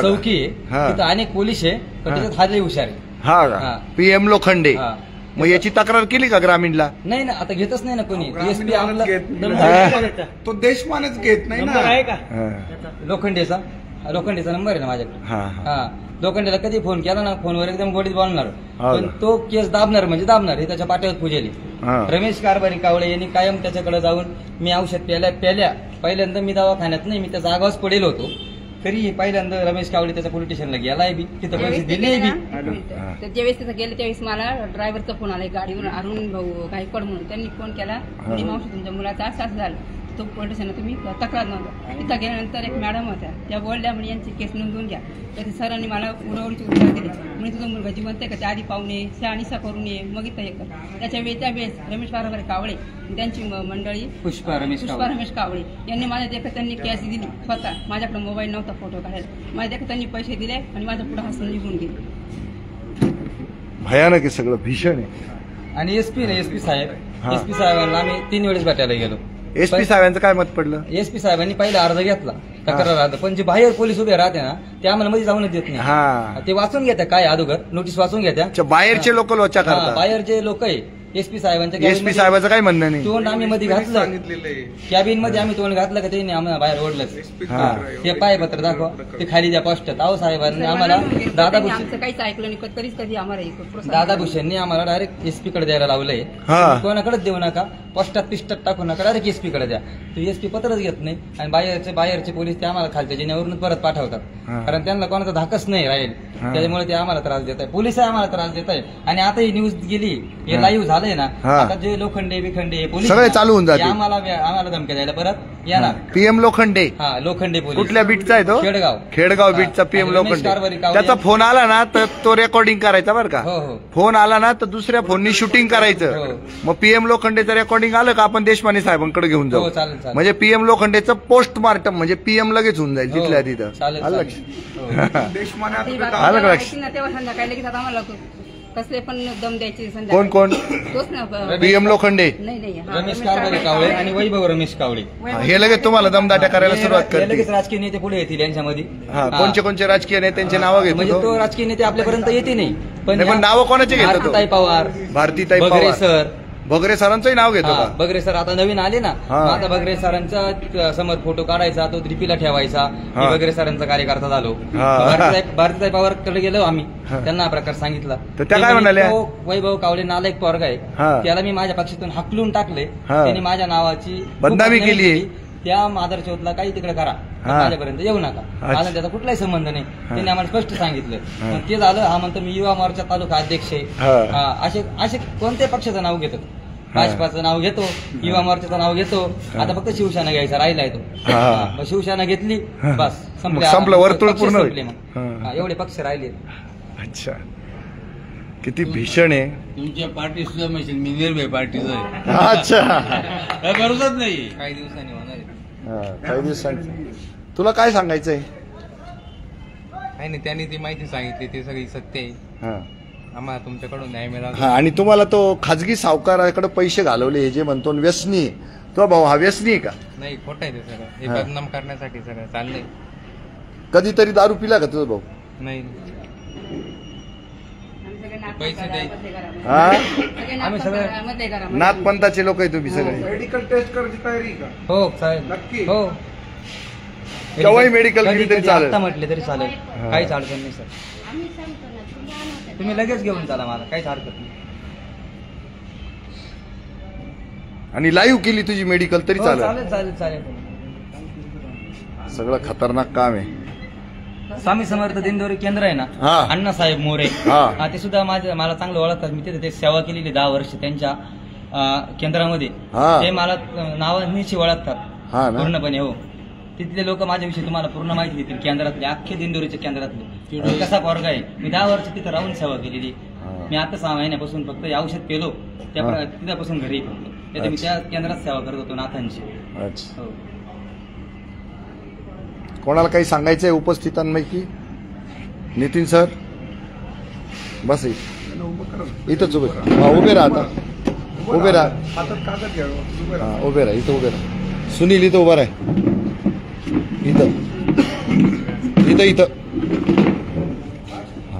चौकी आहे, तिथं अनेक पोलीस आहे, पण त्याच्यात हा लई हुशार आहे. हा हा. का PM लोखंडे. हा. मग याची तक्रार केली का ग्रामीणला? नाही ना, आता घेतच नाही ना कोणी. एसपी ग्रामीणच घेत नाही. तो देशमानच घेत नाही नंबर ना. आहे का? लोखंडेचा नंबर आहे ना माझ्याकडे. हा, हा. हा, लोखंडेला कधी फोन केला ना, फोनवर एकदम गोडीत बोलणार, हो पण का? तो केस दाबणार म्हणजे दाबणार, हे त्याच्या पाठीवर पुजेली. हा. रमेश कारभारी कावळे यांनी कायम त्याच्याकडे जाऊन मी औषध पहिल्यांदा मी दवाखान्यात नाही, मी त्याचा आगावच पडेल होतो, तरी पहिल्यांदा रमेश कावळे त्याच्या पोलीस स्टेशनला गेलाय बी, तिथं पैसे दिले बी. तर ज्यावेळेस तिथं गेले त्यावेळेस मला ड्रायव्हरचा फोन आला गाडीवर, अरुण भाऊ गायकवाड म्हणून, त्यांनी फोन केला म्हणजे मावशी तुमच्या मुलाचा असं झालं, तो पोलीस स्टेशनला तुम्ही तक्रार नोंदवा. तिथं गेल्यानंतर एक मॅडम होत्या, त्या बोलल्या म्हणजे यांची केस नोंदवून घ्या. तर सरांनी मला उडवडीची उत्तर दिली, म्हणजे तुझा मुलगा जिवंत आहे का, त्या आधी पाहून ये, शहानिसा करून ये, मग इथं हे कर. त्यावेळेस रमेश कारभारी कावळे त्यांची मंडळी पुष्पा रमेश कावळे यांनी माझ्या देखत त्यांनी कॅश दिली स्वतः, माझ्याकडे मोबाईल नव्हता फोटो काढायला, माझ्या देखत त्यांनी पैसे दिले आणि माझ्या पुढे हसून निघून गेले. भयानक आहे सगळं, भीषण आहे. आणि एसपी साहेब, हा. एसपी साहेबांना आम्ही 3 वेळेस भेटायला गेलो. SP साहेबांचं काय मत पडलं? एसपी साहेबांनी पहिला अर्ज घेतला, तक्रार अर्ज, पण जे बाहेर पोलीस उभे राहते ना, ते आम्हाला मध्ये जाऊनच देत नाही. हा. ते वाचून घेत्या काय अगोदर नोटीस वाचून घेत्या. अच्छा, बाहेरचे लोक लोचा हा, करतात. बाहेर जे लोक आहे एसपी साहेबांच्या SP साहेबाचं काय म्हणणं नाही. तोंड आम्ही मध्ये घातलं, सांगितलेलं कॅबिन मध्ये आम्ही तोंड घातलं का त्यांनी आम्हाला बाहेर ओढलंच. हा. ते पायपत्र दाखवा, ते खाली द्या पोस्टात. अहो साहेबांनी आम्हाला दादा भूषण आमचं काहीच ऐकलं नाही, कधीच कधी आम्हाला दादा भूषणनी आम्हाला डायरेक्ट एसपी कडे द्यायला लावलंय. हा. कोणाकडेच देऊ नका, पोस्टात पिस्टात टाकू नका, डायरेक्ट एसपी कडे द्या. तो एसपी पत्रच घेत नाही आणि बाहेरचे पोलीस ते आम्हाला खालच्या जिन्यावरून परत पाठवतात, हा. कारण त्यांना कोणाचा धाकच नाही राहील, हा. त्याच्यामुळे ते आम्हाला त्रास देत आहे, पोलीस आम्हाला त्रास देत आहे. आणि आता ही न्यूज गेली, हे लाईव्ह झालंय ना, हा. आता जे लोखंडे बिखंडे पोलीस सगळे चालू होऊन जातील. ते आम्हाला धमक्या द्यायला परत येणार. PM लोखंडे हा, लोखंडे पोलीस. कुठल्या बीटचा आहे तो? खेडगाव बीटचा हा. PM आणि रमेश लोखंडे. कारभारी कावळे त्याचा फोन आला ना तर तो रेकॉर्डिंग करायचा बरं का. हो, हो. फोन आला ना तर दुसऱ्या फोननी शूटिंग करायचं. हो. मग PM लोखंडेचं रेकॉर्डिंग आलं का आपण देशपांडे साहेबांकडे घेऊन हो, जाऊ. चालेल, चालेल. म्हणजे PM लोखंडेचं पोस्टमार्टम म्हणजे PM लगेच होऊन जाईल हो. तिथल्या तिथं. चालेल, आलं चालेल. लक्षात? हो. देशमाने आलं का लक्षात? तेव्हा संध्याकाळी लगेच आता आम्हाला कसले पण दम द्यायचे कोण कोण? तोच ना PM लोखंडे. नाही हा, रमेश कारभारी कावळे आणि वैभव रमेश कावळे. हे लगेच तुम्हाला दमदाट्या करायला सुरुवात हे करते. लगेच राजकीय नेते पुढे येतील यांच्यामध्ये. हा, कोणचे कोणचे राजकीय नेत्यांचे नावं घेतो म्हणजे तो? तो राजकीय नेते आपल्यापर्यंत येते नाही, नाही, पण नावं कोणाचे घेतो तो? भारतीताई पवार, भारतीताई बगरे पवार, सर. बगरे सरांचंही नाव घेतो हा, का? बगरे सर आता नवीन आले ना, हा. मग आता बगरे सरांचा समोर फोटो काढायचा, तो डीपीला ठेवायचा. हा. मी बगरे सरांचा कार्यकर्ता झालो. हा. भारतीताई पवार कडे गेलो आम्ही, हा. त्यांना हा प्रकार सांगितला. तर त्या ते काय म्हणे, म्हणाल्या? तो वैभव कावळे नालायक पोरगा आहे, हा. त्याला मी माझ्या पक्षातून हाकलून टाकले, हा. त्यांनी माझ्या नावाची खूप बदनामी केली. त्या मादरचौथला काही तिकडे करा, हा. माझ्यापर्यंत येऊ नका. अच्छा. माझा त्याचा कुठलाही संबंध नाही, त्यांनी आम्हाला स्पष्ट सांगितलं. हा. पण ते झालं, हा म्हणतो मी युवा मोर्चा तालुका अध्यक्ष आहे. हा. हा, असे कोणत्या पक्षाचं नाव घेतो? भाजपाचं नाव घेतो, युवा मोर्चाचं नाव घेतो, आता फक्त शिवसेना घ्यायचा राहिलाय तो. हा. हा, मग शिवसेना घेतली, बस मग संपलं, वर्तुळ पक्ष पूर्ण संपले होईल. मग. हा. हा, एवढे पक्ष राहिले. अच्छा, किती भीषण आहे. तुमच्या पार्टी सुद्धा म्हणशील मी निर्भय पार्टीचा आहे. अच्छा, काय भरोसाच नाही. काही दिवसांनी होणार आहे. हा, काही दिवसांनी तुला काय सांगायचंय? काही नाही, त्यांनी ती माहिती सांगितली ते सगळी सत्य आहे. हा. आम्हाला तुमच्याकडून न्याय मिळाला. हा, आणि तुम्हाला तो खाजगी सावकाराकडे पैसे घालवले हे जे म्हणतो व्यसनी, तो भाऊ हा व्यसनी आहे का? नाही, खोटं आहे ते सगळं. हे हा. बदनाम करण्यासाठी सगळं चाललंय. कधीतरी दारू पिला का तुझा भाऊ? नाही, पैसे हा, आम्ही सगळे नाथपंथाचे लोक आहे तुम्ही सगळे. मेडिकल टेस्ट करायची तयारी आहे का? हो चालेल, नक्की? हो. केव्हाही मेडिकल कधी- केली तरी कधी चालेल. आत्ता म्हटले तरी चालेल, हा. काहीच अडचण नाही सर. आम्ही सांगतो ना, तुम्ही आणा. तुम्ही लगेच घेऊन चला, मला काहीच हरकत नाही. आणि लाईव्ह केली तुझी मेडिकल तरी हो, चालेल. चालेल चालेल चालेल. सगळं खतरनाक काम आहे. स्वामी समर्थ दिनदोरी केंद्र आहे ना, हा. अण्णासाहेब मोरे, हा. हा, ते सुद्धा मला चांगलं ओळखतात. मी तिथे सेवा केलेली 10 वर्ष त्यांच्या केंद्रामध्ये. हा. ते मला नावानिशी ओळखतात हा ना? पूर्णपणे. हो, तिथले लोक माझ्याविषयी तुम्हाला पूर्ण माहिती देतील, केंद्रातले अख्खे दिनदोरीच्या केंद्रातले. मी कसा पोरगा आहे, मी 10 वर्ष तिथे राहून सेवा केलेली. हा. मी आता 6 महिन्यापासून फक्त हे औषध पेलो, हा. तिथपासून घरी फक्त. नाही तर मी त्या केंद्रात सेवा करत होतो नाथांची. अच्छा, हो. कोणाला काही सांगायचंय उपस्थितांपैकी? नितीन सर बस इथंच उभे हा, उभे राहा आता, उभे राहा. हातात कागद घ्या, उभे राहा. हा, उभे राहा, इथं उभे राहा. सुनील इथं उभा राहा, इथं इथं इथं. हा.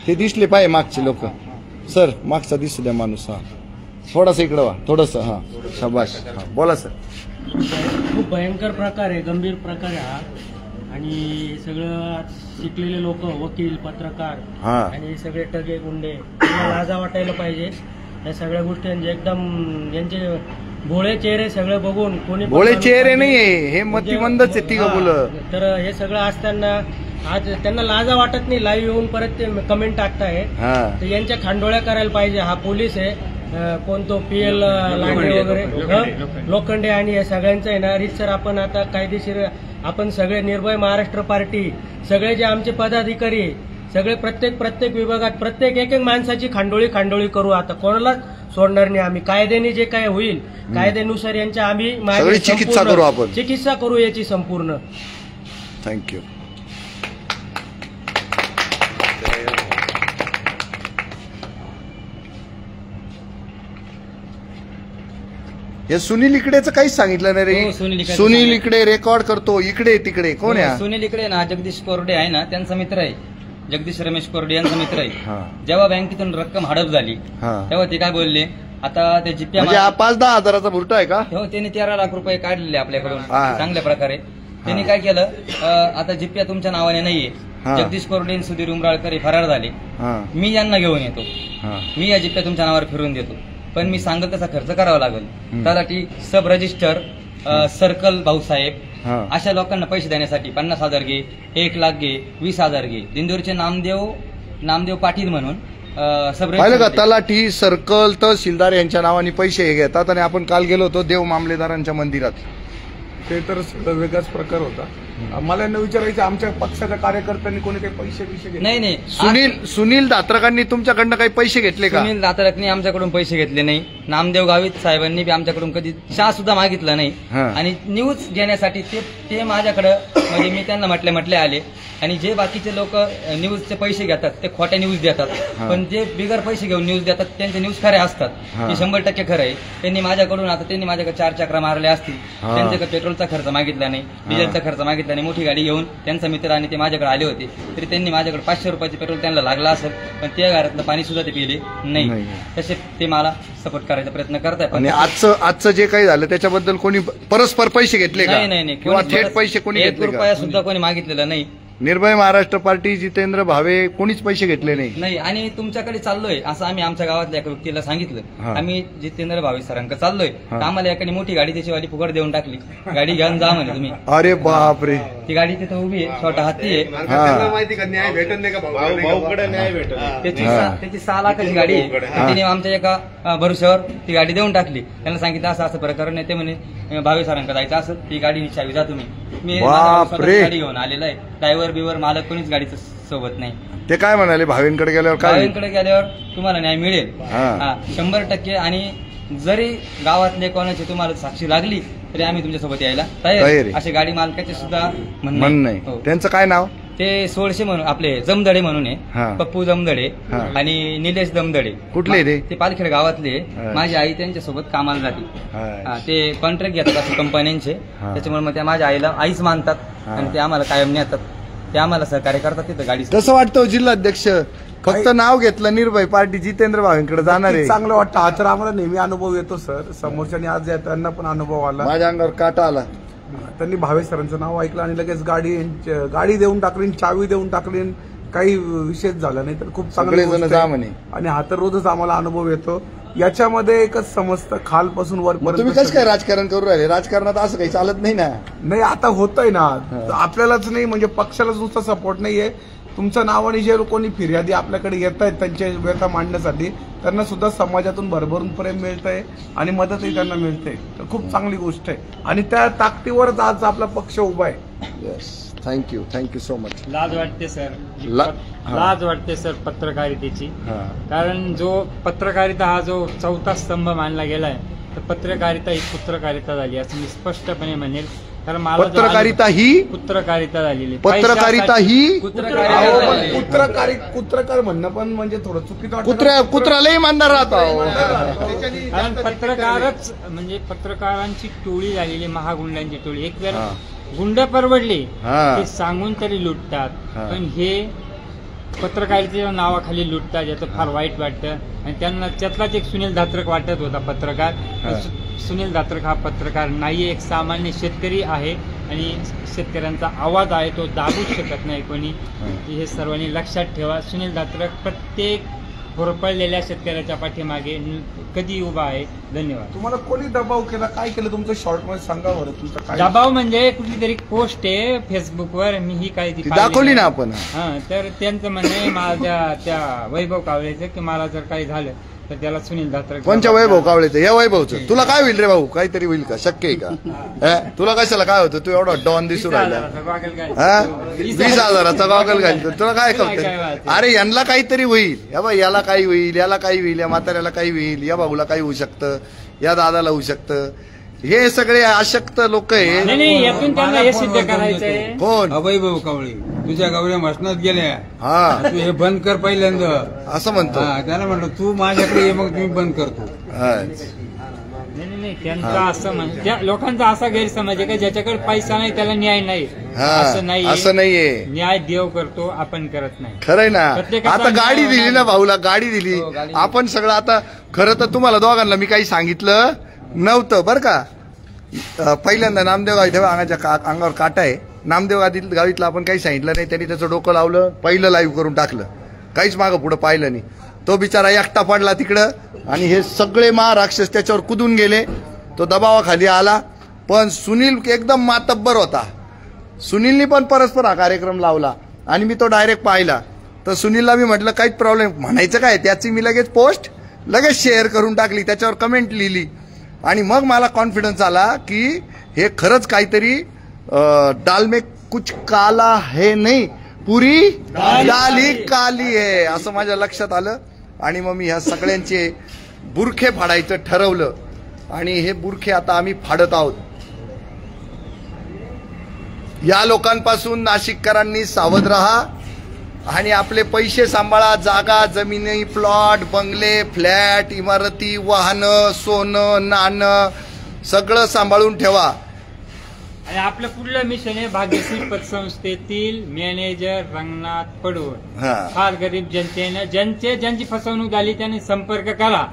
हे दिसले पाहिजे मागचे लोक. सर मागचा दिसू द्या माणूस. हा थोडासा इकडं वा, थोडस. हा शाबाश. हा बोला सर. खूप भयंकर प्रकार आहे, गंभीर प्रकार आहे हा. आणि सगळं शिकलेले लोक, वकील, पत्रकार आणि सगळे टगे गुंडे, लाजा वाटायला पाहिजे या सगळ्या गोष्टी. एकदम यांचे भोळे चेहरे सगळे बघून कोणी भोळे चेहरे नाहीये, हे मतिमंदच आहे तिघ मुलं. तर हे सगळं असताना आज त्यांना लाजा वाटत नाही, लाईव्ह येऊन परत ते कमेंट टाकताय. तर यांच्या खांडोळ्या करायला पाहिजे. हा पोलीस आहे, कोणतो PL लांडे वगैरे, लोखंडे आणि या सगळ्यांचं आहे ना रीतसर आपण आता कायदेशीर आपण सगळे निर्भय महाराष्ट्र पार्टी, सगळे जे आमचे पदाधिकारी, सगळे प्रत्येक विभागात प्रत्येक एक माणसाची खांडोळी करू. आता कोणालाच सोडणार नाही आम्ही. कायद्याने जे काय होईल कायद्यानुसार यांच्या आम्ही चिकित्सा करू, आपण चिकित्सा करू याची संपूर्ण. थँक्यू. हे सुनील इकडेच काहीच सांगितलं नाही रे. सुनील इकडे रेकॉर्ड करतो, इकडे तिकडे. कोण आहे सुनील इकडे? ना जगदीश कोरडे आहे ना, त्यांचा मित्र आहे. जगदीश रमेश कोरडे यांचा मित्र आहे. जेव्हा बँकेतून रक्कम हडप झाली तेव्हा ते काय बोलले, आता ते जिप्या 5-10 हजाराचा भुरटा आहे का? हो, त्यांनी 13 लाख रुपये काढलेले आपल्याकडून चांगल्या प्रकारे. त्यांनी काय केलं, आता जिप्या तुमच्या नावाने नाहीये. जगदीश कोरडे आणि सुधीर उमराळकर फरार झाले. मी यांना घेऊन येतो, मी या जिप्या तुमच्या नावावर फिरून देतो, पण मी सांगेल तसा खर्च करावा लागेल. त्यासाठी सब रजिस्टर, सर्कल भाऊसाहेब अशा लोकांना पैसे देण्यासाठी 50,000 घे, 1 लाख घे, 20,000 घे. दिंडोरीचे नामदेव पाटील म्हणून सब का तलाठी, सर्कल, तहसीलदार यांच्या नावाने पैसे घेतात. आणि आपण काल गेलो होतो देव मामलेदारांच्या मंदिरात, ते तर वेगळाच प्रकार होता. मला यांना विचारायचं, आमच्या पक्षाच्या कार्यकर्त्यांनी कोणी काही पैसे घेतले? नाही. सुनील दात्रकांनी तुमच्याकडनं काही पैसे घेतले का? सुनील दात्रकांनी आमच्याकडून पैसे घेतले नाही. नामदेव गावित साहेबांनी आमच्याकडून कधी चहा सुद्धा मागितला नाही. आणि न्यूज घेण्यासाठी ते माझ्याकडे, म्हणजे मी त्यांना म्हटले आले. आणि जे बाकीचे लोक न्यूजचे पैसे घेतात ते खोट्या न्यूज देतात, पण जे बिगर पैसे घेऊन न्यूज देतात त्यांचे न्यूज खरे असतात. हे 100% खरं आहे. त्यांनी माझ्याकडे 4 चक्रा मारल्या असतील. त्यांच्याकडे पेट्रोलचा खर्च मागितला नाही, डिझेलचा खर्च मागितला नाही. मोठी गाडी घेऊन त्यांचा मित्र आणि ते माझ्याकडे आले होते, तरी त्यांनी माझ्याकडे 500 रुपयाचे पेट्रोल त्यांना लागला असेल, पण त्या घरातलं पाणी सुद्धा ते पिले नाही. तसे ते मला सपोर्ट करायचा प्रयत्न करताय. आणि आजचं जे काही झालं त्याच्याबद्दल कोणी परस्पर पैसे घेतले का? नाही. किंवा थेट पैसे कोणी घेतले? 1 रुपया सुद्धा कोणी मागितलेला नाही. निर्भय महाराष्ट्र पार्टी, जितेंद्र भावे कोणीच पैसे घेतले नाही. आणि तुमच्याकडे चाललोय असं आम्ही आमच्या गावातल्या एका व्यक्तीला सांगितलं. आम्ही जितेंद्र भावे सरांकडे चाललोय, आम्हाला एकाने मोठी गाडी त्याचीवाली फुकट देऊन टाकली. गाडी घेऊन जा म्हणे तुम्ही. अरे बापरे. ती गाडी तिथं उभी आहे, छोटा हत्ती आहे. त्याची 6 लाखाची गाडी आहे. तिने आमच्या एका भरोश्यावर ती गाडी देऊन टाकली. त्यांना सांगितलं असं प्रकरण आहे. ते म्हणे भावे सरांकडे जायचं असेल ती गाडी चावी जा तुम्ही. मी गाडी घेऊन आलेला आहे. ड्रायव्हर बिवर मालक कोणीच गाडीचं सोबत नाही. ते काय म्हणाले भावेंकडे गेल्यावर तुम्हाला न्याय मिळेल 100%. आणि जरी गावातले कोणाची तुम्हाला साक्षी लागली तरी आम्ही तुमच्यासोबत यायला तयार. असे गाडी मालकाचे सुद्धा म्हणणं नाही. त्यांचं काय नाव? ते 1600 म्हणून आपले जमदडे म्हणून आहे, पप्पू जमदडे आणि निलेश जमदडे. कुठले ते पालखेड गावातले. माझी आई त्यांच्यासोबत कामाला जाते. ते कॉन्ट्रॅक्ट घेतात असे कंपन्यांचे. त्याच्यामुळे मग त्या माझ्या आईला आईच मानतात आणि ते आम्हाला कायम नेतात. ते आम्हाला सहकार्य करतात तिथं गाडी. कसं वाटतं जिल्हाध्यक्ष? फक्त नाव घेतलं निर्भय पार्टी जितेंद्र भावेंकडे जाणार आहे. चांगलं वाटतं. हा तर आम्हाला नेहमी अनुभव येतो सर. समोरच्यानी आज त्यांना पण अनुभव आला. माझ्या अंगावर काटा आला. त्यांनी भावे सरांचं नाव ऐकलं आणि लगेच गाडी देऊन टाकली, चावी देऊन टाकली. काही विशेष झाला नाही तर खूप चांगले. आणि हा तर रोजच आम्हाला अनुभव येतो. याच्यामध्ये एकच समजतं, खालपासून वरपर्यंत. तुम्ही कसं काय राजकारण करू राहिले? राजकारणात असं काही चालत नाही ना. नाही, आता होतंय ना. आपल्यालाच नाही म्हणजे पक्षालाच नुसता सपोर्ट नाहीये. तुमचं नावाने जे कोणी फिर्यादी आपल्याकडे येत आहेत त्यांच्या व्यथा मांडण्यासाठी, त्यांना सुद्धा समाजातून भरभरून प्रेम मिळतंय आणि मदतही त्यांना मिळते. तर खूप चांगली गोष्ट आहे. आणि त्या ताकदीवरच आज आपला पक्ष उभा आहे. Yes, thank you so much. लाज वाटते सर, लाज वाटते सर पत्रकारितेची. कारण जो पत्रकारिता हा जो 4था स्तंभ मानला गेलाय, तर पत्रकारिता ही कुत्रकारिता झाली असं मी स्पष्टपणे म्हणेल. कारण मला पत्रकारिता झालेली. कुत्रकार म्हणणं पण म्हणजे थोडं चुकीचं. कुत्रालाही म्हणणार राहतो. कारण पत्रकारच म्हणजे पत्रकारांची टोळी झालेली, महागुंडांची टोळी. एक वेळ गुंड परवडले ते सांगून तरी लुटतात, पण हे पत्रकारितेच्या नावाखाली लुटतात, याचं फार वाईट वाटतं. आणि त्यांना त्यातलाच एक सुनील धात्रक वाटत होता पत्रकार. सुनील धात्रक हा पत्रकार नाहीये, एक सामान्य शेतकरी आहे आणि शेतकऱ्यांचा आवाज आहे, तो दाबूच शकत नाही कोणी. हे सर्वांनी लक्षात ठेवा. सुनील धात्रक प्रत्येक होरपळलेल्या शेतकऱ्याच्या पाठीमागे कधी उभा आहे. धन्यवाद. तुम्हाला कोणी दबाव केला, काय केलं तुमचं शॉर्ट मध्ये सांगा बरं. तुमचं काय दबाव म्हणजे कुठली तरी पोस्ट आहे फेसबुकवर, मी ही काही दाखवली ना आपण. तर त्यांचं म्हणणे माझ्या त्या वैभव कावळेचं की मला जर काही झालं तर त्याला सुनील धात्रक. कोणच्या वैभव कावळेचं? या वैभवचं तुला काय होईल रे भाऊ? काहीतरी होईल का? शक्य आहे का? तुला कशाला काय होतं? तू एवढा डॉन दिसू राहिला. 20,000चा गॉगल घालतो, तुला काय कळतं? अरे यांना काहीतरी होईल, या बा याला काही होईल, याला काही होईल, या म्हाताऱ्याला काही होईल, या भाऊला काही होऊ शकतं, या दादाला होऊ शकतं. हे सगळे अशक्त लोक आहे. कोण? वैभव कावळे तुझ्या गावड्या मसनात गेल्या. हा, तू हे बंद कर पहिल्यांदा असं म्हणतो. त्याला म्हणलं तू माझ्याकडे ये, मग तुम्ही बंद करतो. नाही, त्यांचा असं म्हणजे त्या लोकांचा असा गैरसमज आहे की ज्याच्याकडे पैसा नाही त्याला न्याय नाही. असं नाही, असं नाहीये. न्याय देव करतो, आपण करत नाही. खरंय ना. आता गाडी दिली ना भाऊला, गाडी दिली आपण सगळं. आता खरं तर तुम्हाला दोघांना मी काही सांगितलं नव्हतं बरं का. पहिल्यांदा नामदेव गावी ठेवा, अंगावर काटा आहे. नामदेव गावीतलं आपण काही सांगितलं नाही, त्यांनी त्याचं डोकं लावलं, पहिलं लाईव्ह करून टाकलं, काहीच मागं पुढं पाहिलं नाही. तो बिचारा एकटा पडला तिकडं आणि हे सगळे महाराक्षस त्याच्यावर कुदून गेले. तो दबावाखाली आला, पण सुनील एकदम मातब्बर होता. सुनीलनी पण परस्पर हा कार्यक्रम लावला आणि मी तो डायरेक्ट पाहिला. तर सुनीलला मी म्हटलं काहीच प्रॉब्लेम म्हणायचं काय, त्याची मी लगेच पोस्ट लगेच शेअर करून टाकली, त्याच्यावर कमेंट लिहिली. आणि मग मला कॉन्फिडन्स आला की हे खरंच काहीतरी डाल में कुछ काला है नाही, पुरी दाल ही काली आहे असं माझ्या लक्षात आलं. आणि मग मी ह्या सगळ्यांचे बुरखे फाडायचं ठरवलं आणि हे बुरखे आता आम्ही फाडत आहोत. या लोकांपासून नाशिककरांनी सावध राहा आणि आपले पैसे सांभाळा. जागा, जमिनी, प्लॉट, बंगले, फ्लॅट, इमारती, वाहनं, सोनं, नाणं सगळं सांभाळून ठेवा. आणि आपलं पुढलं मिशन आहे भाग्यश्री पतसंस्थेतील मॅनेजर रंगनाथ पडवळ. फार गरीब जनतेनं ज्यांची फसवणूक झाली त्यांनी संपर्क करा,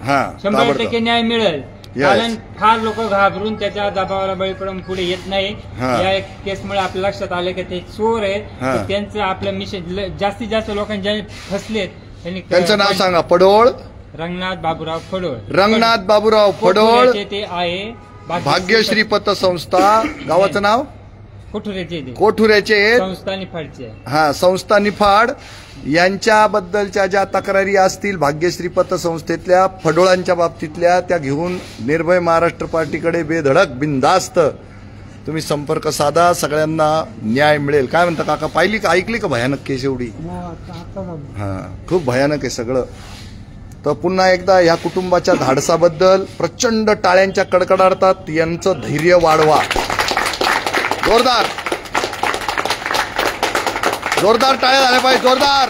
100% न्याय मिळेल. कारण फार लोक घाबरून त्याच्या दबावाला बळी पडून पुढे येत नाही. या एक केसमुळे आपल्या लक्षात आलं की ते चोर आहे. त्यांचं आपलं मिशन जास्तीत जास्त लोकांनी ज्यांनी फसलेत त्यांचं नाव सांगा. पडोळ रंगनाथ बाबूराव पडोळ. रंगनाथ बाबूराव पडोळ ते आहे. भाग्यश्री पतसंस्था, गावाचं नाव कोठुऱ्याचे संस्था निफाडचे. संस्था निफाड यांच्याबद्दलच्या ज्या तक्रारी असतील भाग्यश्री पतसंस्थेतल्या फडोळांच्या बाबतीतल्या, त्या घेऊन निर्भय महाराष्ट्र पार्टीकडे बेधडक बिनधास्त तुम्ही संपर्क साधा. सगळ्यांना न्याय मिळेल. काय म्हणता काका? पाहिली का, ऐकली का भयानक केस एवढी? खूप भयानक आहे सगळं. तर पुन्हा एकदा या कुटुंबाच्या धाडसाबद्दल प्रचंड टाळ्यांच्या कडकडाटात यांचं धैर्य वाढवा. जोरदार जोरदार टाळ्या झाल्या पाहिजे, जोरदार.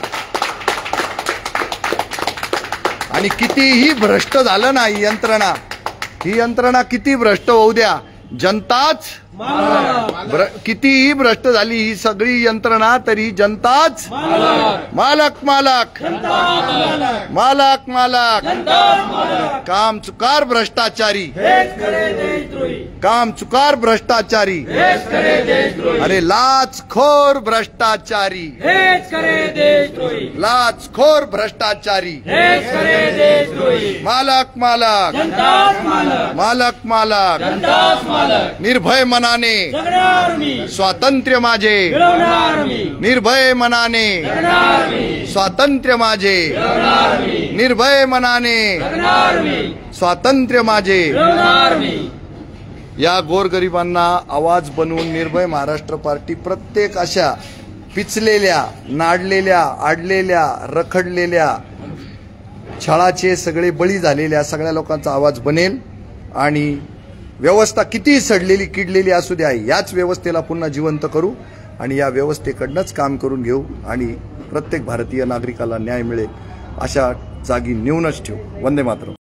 आणि कितीही भ्रष्ट झालं ना ही यंत्रणा किती भ्रष्ट होऊ द्या, जनताच कितीही भ्रष्ट झाली ही सगळी यंत्रणा तरी जनताच मालक मालक मालक मालक. काम चुकार भ्रष्टाचारी, काम चुकार भ्रष्टाचारी, अरे लाचखोर भ्रष्टाचारी, लाचखोर भ्रष्टाचारी. मालक मालक मालक मालक. निर्भय मनाने स्वातंत्र्य माझे, निर्भय मनाने स्वातंत्र्य माझे, निर्भय मनाने स्वातंत्र्य माझे. या गोरगरिबांना आवाज बनवून निर्भय महाराष्ट्र पार्टी प्रत्येक अशा पिचलेल्या, नाडलेल्या, आडलेल्या, रखडलेल्या, छळाचे सगळे बळी झालेल्या सगळ्या लोकांचा आवाज बनेल. आणि व्यवस्था किती सडलेली किडलेली असू द्या, याच व्यवस्थेला पुन्हा जिवंत करू आणि या व्यवस्थेकडनंच काम करून घेऊ आणि प्रत्येक भारतीय नागरिकाला न्याय मिळेल अशा जागी नेऊनच ठेवू. वंदे मातरम.